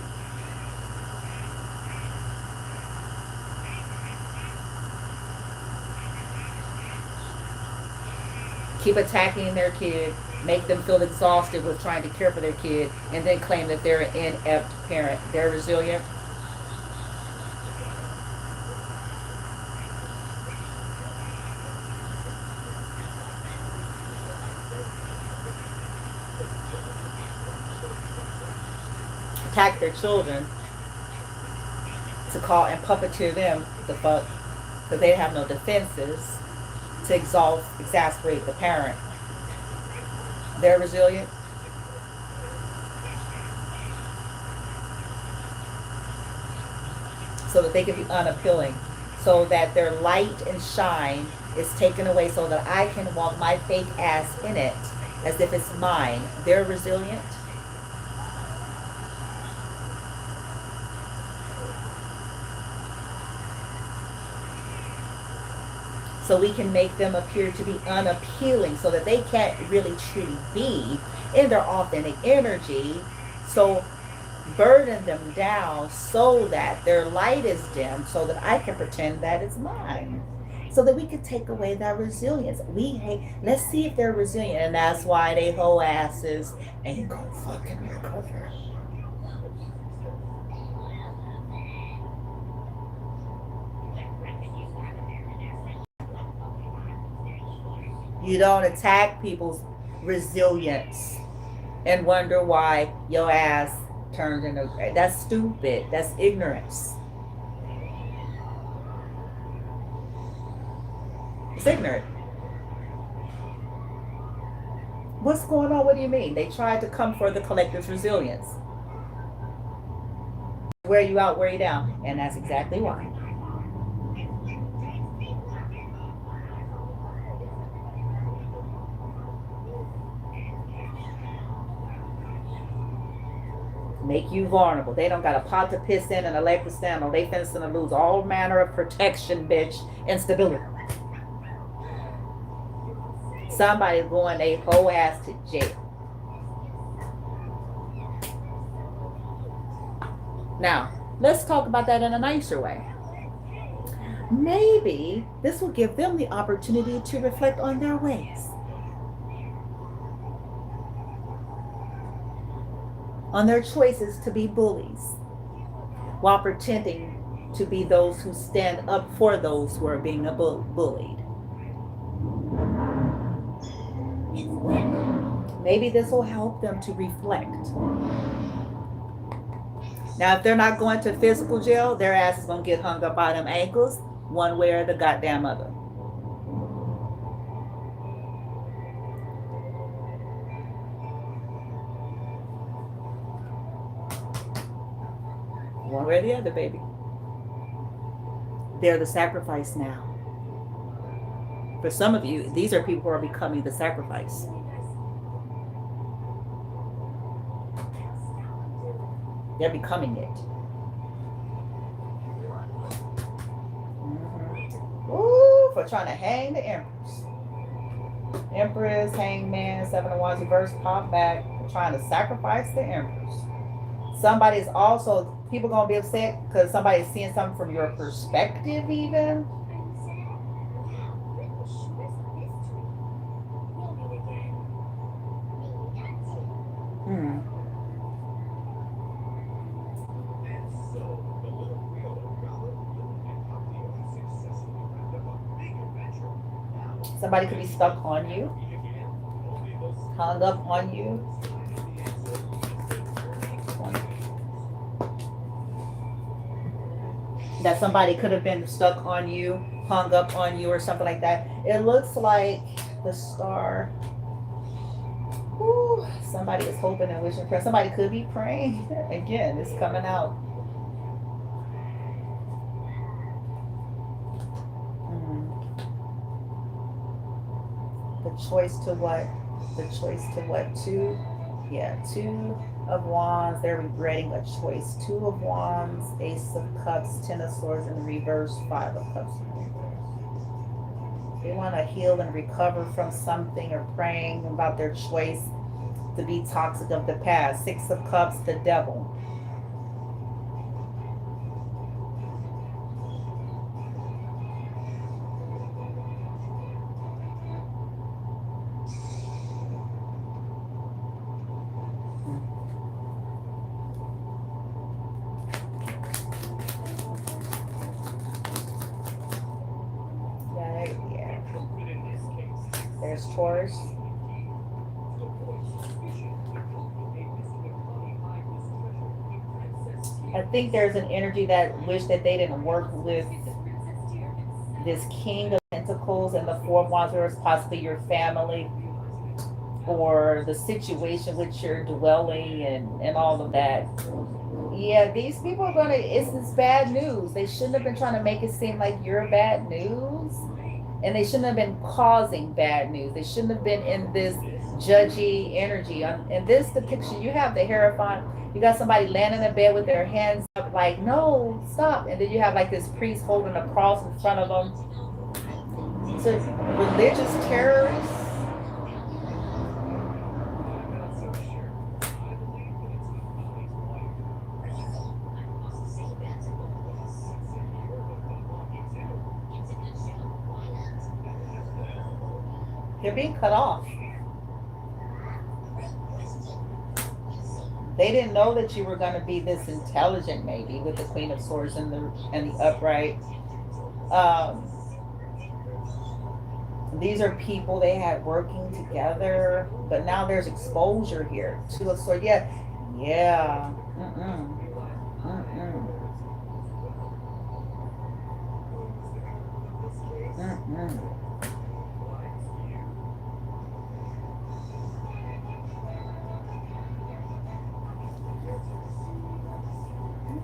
Keep attacking their kid, make them feel exhausted with trying to care for their kid, and then claim that they're an inept parent. They're resilient. Attack their children to call and puppeteer them the fuck, because they have no defenses, to exasperate the parent. They're resilient. So that they can be unappealing, so that their light and shine is taken away, so that I can walk my fake ass in it as if it's mine. They're resilient. So we can make them appear to be unappealing, so that they can't really truly be in their authentic energy. So burden them down so that their light is dim, so that I can pretend that it's mine. So that we can take away that resilience. Let's see if they're resilient. And that's why they hoe asses ain't gonna fucking recover. You don't attack people's resilience and wonder why your ass turned into... That's stupid. That's ignorance. It's ignorant. What's going on? What do you mean? They tried to come for the collective's resilience. Wear you out, wear you down. And that's exactly why. Make you vulnerable. They don't got a pot to piss in and a leg to stand on. They finna to lose all manner of protection, bitch, and stability. Somebody's going they whole ass to jail. Now, let's talk about that in a nicer way. Maybe this will give them the opportunity to reflect on their ways, on their choices to be bullies, while pretending to be those who stand up for those who are being bullied. Maybe this will help them to reflect. Now, if they're not going to physical jail, their ass is going to get hung up by them ankles one way or the goddamn other. One way or the other, baby. They're the sacrifice now. For some of you, these are people who are becoming the sacrifice. They're becoming it. Ooh, for trying to hang the Empress. Empress, Hangman, Seven of Wands reverse, pop back, trying to sacrifice the Empress. Somebody's also, people gonna be upset because somebody's seeing something from your perspective even. Somebody could be stuck on you, hung up on you. That somebody could have been stuck on you, hung up on you, or something like that. It looks like the star. Ooh, somebody is hoping and wishing for. Somebody could be praying. Again, it's coming out. The choice to what? The choice to what? Two? Yeah, Two of Wands. They're regretting a choice. Two of Wands, Ace of Cups, Ten of Swords in the reverse, Five of Cups in the reverse. They want to heal and recover from something or praying about their choice to be toxic of the past. Six of Cups, the Devil. There's Taurus. I think there's an energy that wish that they didn't work with this King of Pentacles and the Four of Wands, or it's possibly your family or the situation which you're dwelling and all of that. Yeah, these people are gonna, it's bad news. They shouldn't have been trying to make it seem like you're bad news. And they shouldn't have been causing bad news. They shouldn't have been in this judgy energy. In this depiction, you have the Hierophant. You got somebody laying in the bed with their hands up like, no, stop. And then you have like this priest holding a cross in front of them. So religious terrorists. They're being cut off. They didn't know that you were going to be this intelligent, maybe, with the Queen of Swords and the upright. These are people they had working together, but now there's exposure here. Two of Swords, yeah.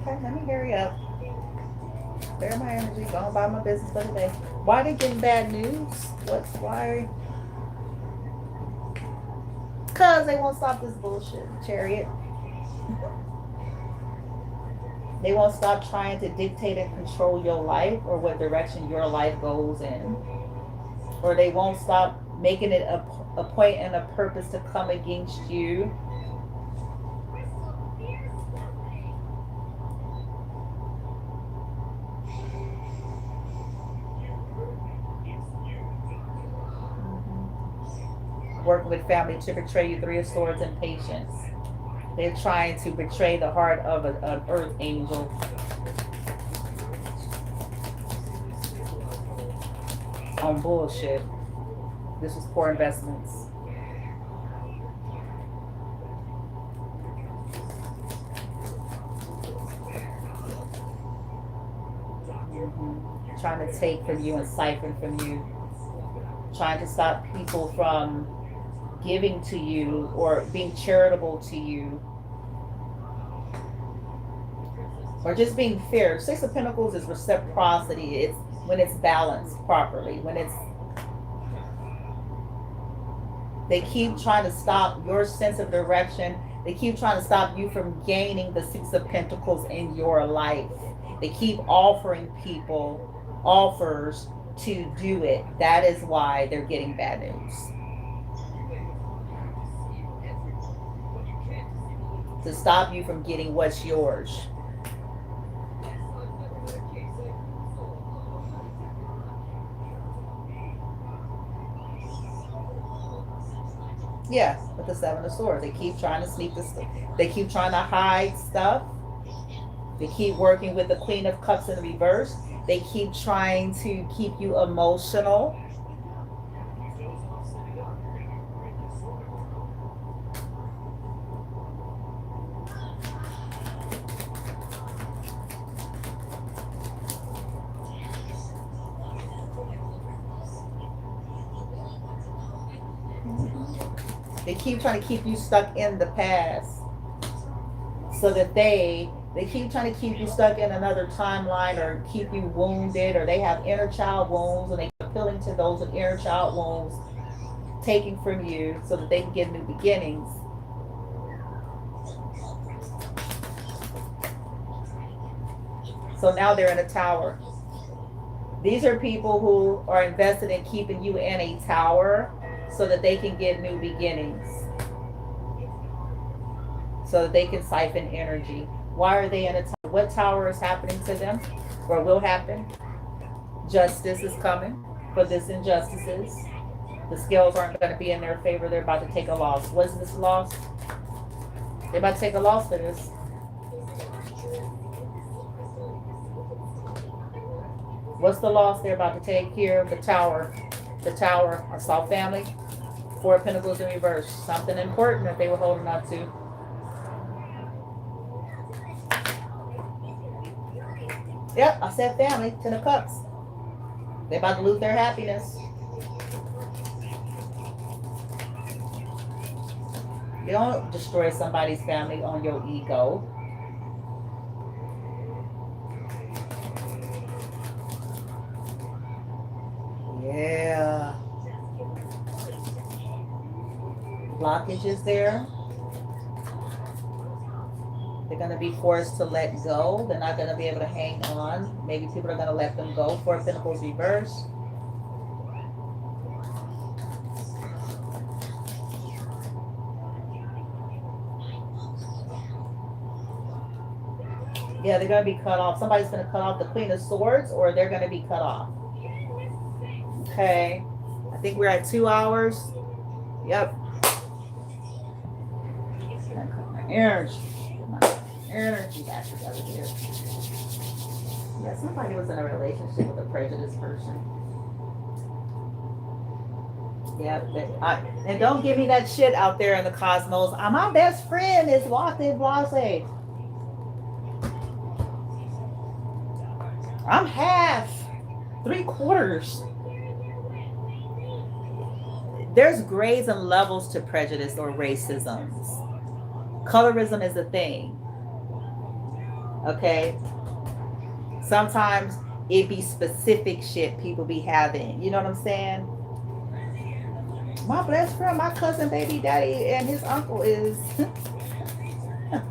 Okay, let me hurry up. Clear my energy. Go on by my business for the day. Why are they getting bad news? Why? Because they won't stop this bullshit, Chariot. They won't stop trying to dictate and control your life or what direction your life goes in. Or they won't stop making it a point and a purpose to come against you. Working with family to betray you, 3 of Swords and patience. They're trying to betray the heart of an earth angel. On bullshit. This is poor investments. Trying to take from you and siphon from you. Trying to stop people from giving to you or being charitable to you. Or just being fair. 6 of Pentacles is reciprocity. It's when it's balanced properly. When it's... They keep trying to stop your sense of direction. They keep trying to stop you from gaining the 6 of Pentacles in your life. They keep offering people offers to do it. That is why they're getting bad news. To stop you from getting what's yours. Yeah, with the 7 of Swords. They keep trying to sneak this. They keep trying to hide stuff. They keep working with the Queen of Cups in reverse. They keep trying to keep you emotional. They keep trying to keep you stuck in the past so that they keep trying to keep you stuck in another timeline or keep you wounded, or they have inner child wounds and they keep appealing to those with inner child wounds, taking from you so that they can get new beginnings. So now they're in a tower. These are people who are invested in keeping you in a tower so that they can get new beginnings. So that they can siphon energy. Why are they in a tower? What tower is happening to them? Or will happen? Justice is coming for this injustices. The scales aren't going to be in their favor. They're about to take a loss. What's this loss? They're about to take a loss for this. What's the loss they're about to take here? The tower. The tower. I saw family. 4 of Pentacles in reverse. Something important that they were holding on to. Yep, I said family. 10 of Cups. They're about to lose their happiness. You don't destroy somebody's family on your ego. Yeah. Blockages there. They're going to be forced to let go. They're not going to be able to hang on. Maybe people are going to let them go. 4 of Pentacles reverse. Yeah, they're going to be cut off. Somebody's going to cut off the Queen of Swords, or they're going to be cut off. Okay. I think we're at 2 hours. Yep. Energy back together here. Yeah, somebody was in a relationship with a prejudiced person. Yeah, and don't give me that shit out there in the cosmos. My best friend is Lotte Blase. I'm half, 3/4. There's grades and levels to prejudice or racism. Colorism is a thing. Okay. Sometimes it be specific shit people be having. You know what I'm saying? My best friend, my cousin, baby daddy, and his uncle is. That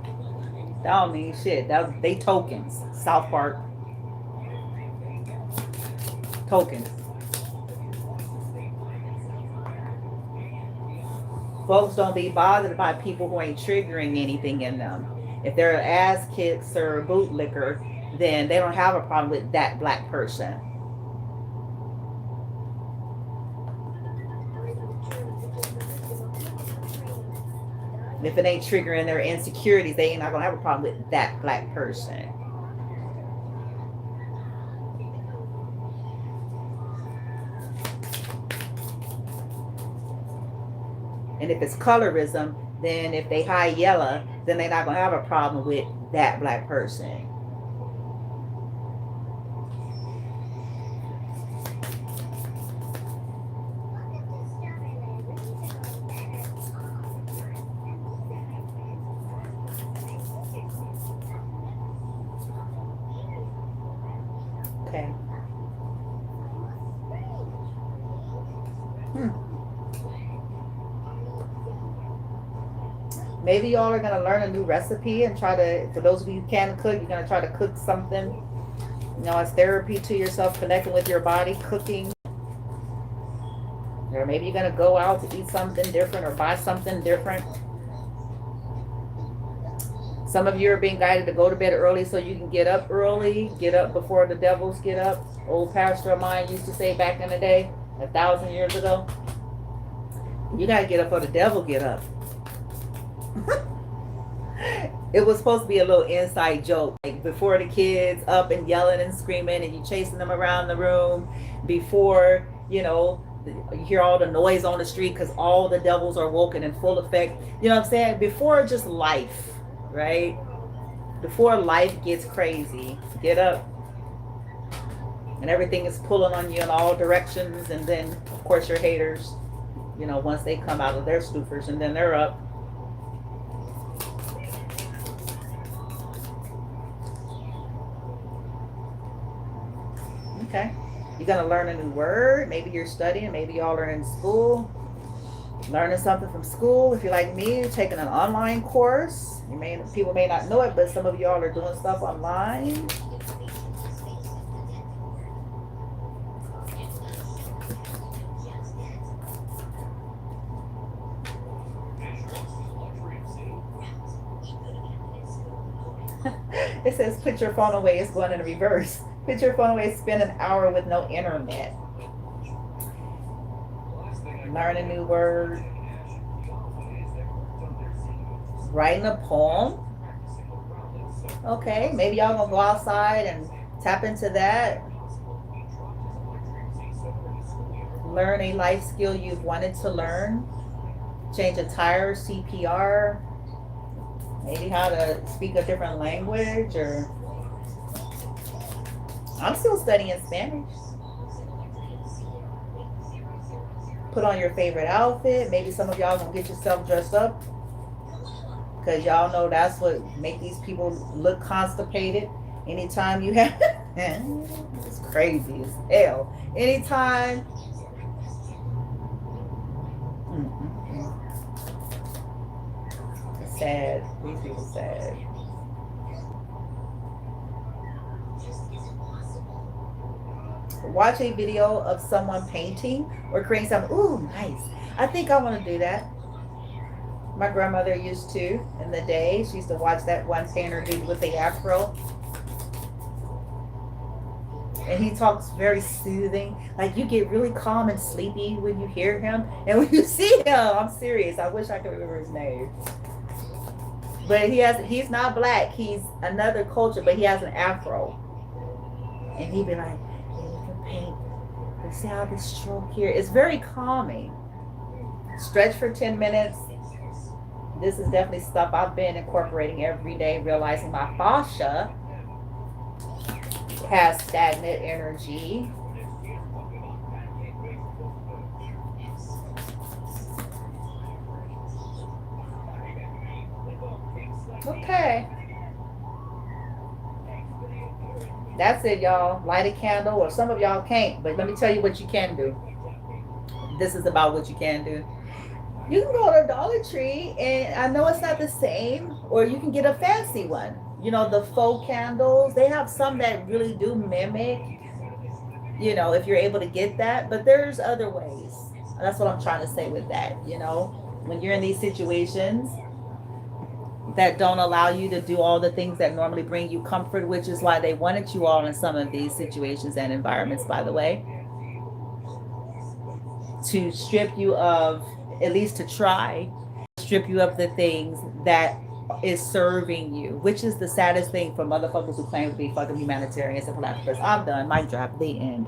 don't mean shit. That they tokens. South Park tokens. Folks don't be bothered by people who ain't triggering anything in them. If they're ass kicks or bootlicker, then they don't have a problem with that black person. If it ain't triggering their insecurities, they ain't not gonna have a problem with that black person. And if it's colorism, then if they high yellow, then they're not gonna have a problem with that black person. Okay. Maybe y'all are gonna learn a new recipe and try to, for those of you who can cook, you're gonna try to cook something, you know, as therapy to yourself, connecting with your body, cooking. Or maybe you're gonna go out to eat something different or buy something different. Some of you are being guided to go to bed early so you can get up early, get up before the devils get up. Old pastor of mine used to say back in the day, 1,000 years ago, you gotta get up before the devil get up. It was supposed to be a little inside joke, like before the kids up and yelling and screaming and you chasing them around the room, before, you know, you hear all the noise on the street because all the devils are woken in full effect. You know what I'm saying? Before just life, right? Before life gets crazy, get up and everything is pulling on you in all directions. And then, of course, your haters, you know, once they come out of their stupors and then they're up. Okay. You're going to learn a new word. Maybe you're studying. Maybe y'all are in school. Learning something from school. If you're like me, you're taking an online course. People may not know it, but some of y'all are doing stuff online. It says, put your phone away. It's going in reverse. Put your phone away. Spend an hour with no internet. Learn a new word. Writing a poem. Okay, maybe y'all gonna go outside and tap into that. Learn a life skill you've wanted to learn. Change a tire, CPR. Maybe how to speak a different language, or I'm still studying Spanish. Put on your favorite outfit. Maybe some of y'all gonna get yourself dressed up, because y'all know that's what make these people look constipated. Anytime you have it's crazy as hell. Anytime it's sad. These people sad. Watch a video of someone painting or creating something. Ooh, nice. I think I want to do that. My grandmother used to in the day. She used to watch that one painter dude with the afro. And he talks very soothing. Like you get really calm and sleepy when you hear him. And when you see him, I'm serious. I wish I could remember his name. But he's not black. He's another culture, but he has an afro. And he'd be like, paint. Let's see how this stroke here. It's very calming. Stretch for 10 minutes. This is definitely stuff I've been incorporating every day, realizing my fascia has stagnant energy. Okay. That's it, y'all. Light a candle, or some of y'all can't, but let me tell you what you can do. This is about what you can do. You can go to Dollar Tree, and I know it's not the same, or you can get a fancy one. You know, the faux candles, they have some that really do mimic, you know, if you're able to get that, but there's other ways. That's what I'm trying to say with that, you know, when you're in these situations that don't allow you to do all the things that normally bring you comfort, which is why they wanted you all in some of these situations and environments, by the way, to strip you of, at least to try, strip you of the things that is serving you, which is the saddest thing for motherfuckers who claim to be fucking humanitarians and philanthropists. I'm done. Mic drop. The end.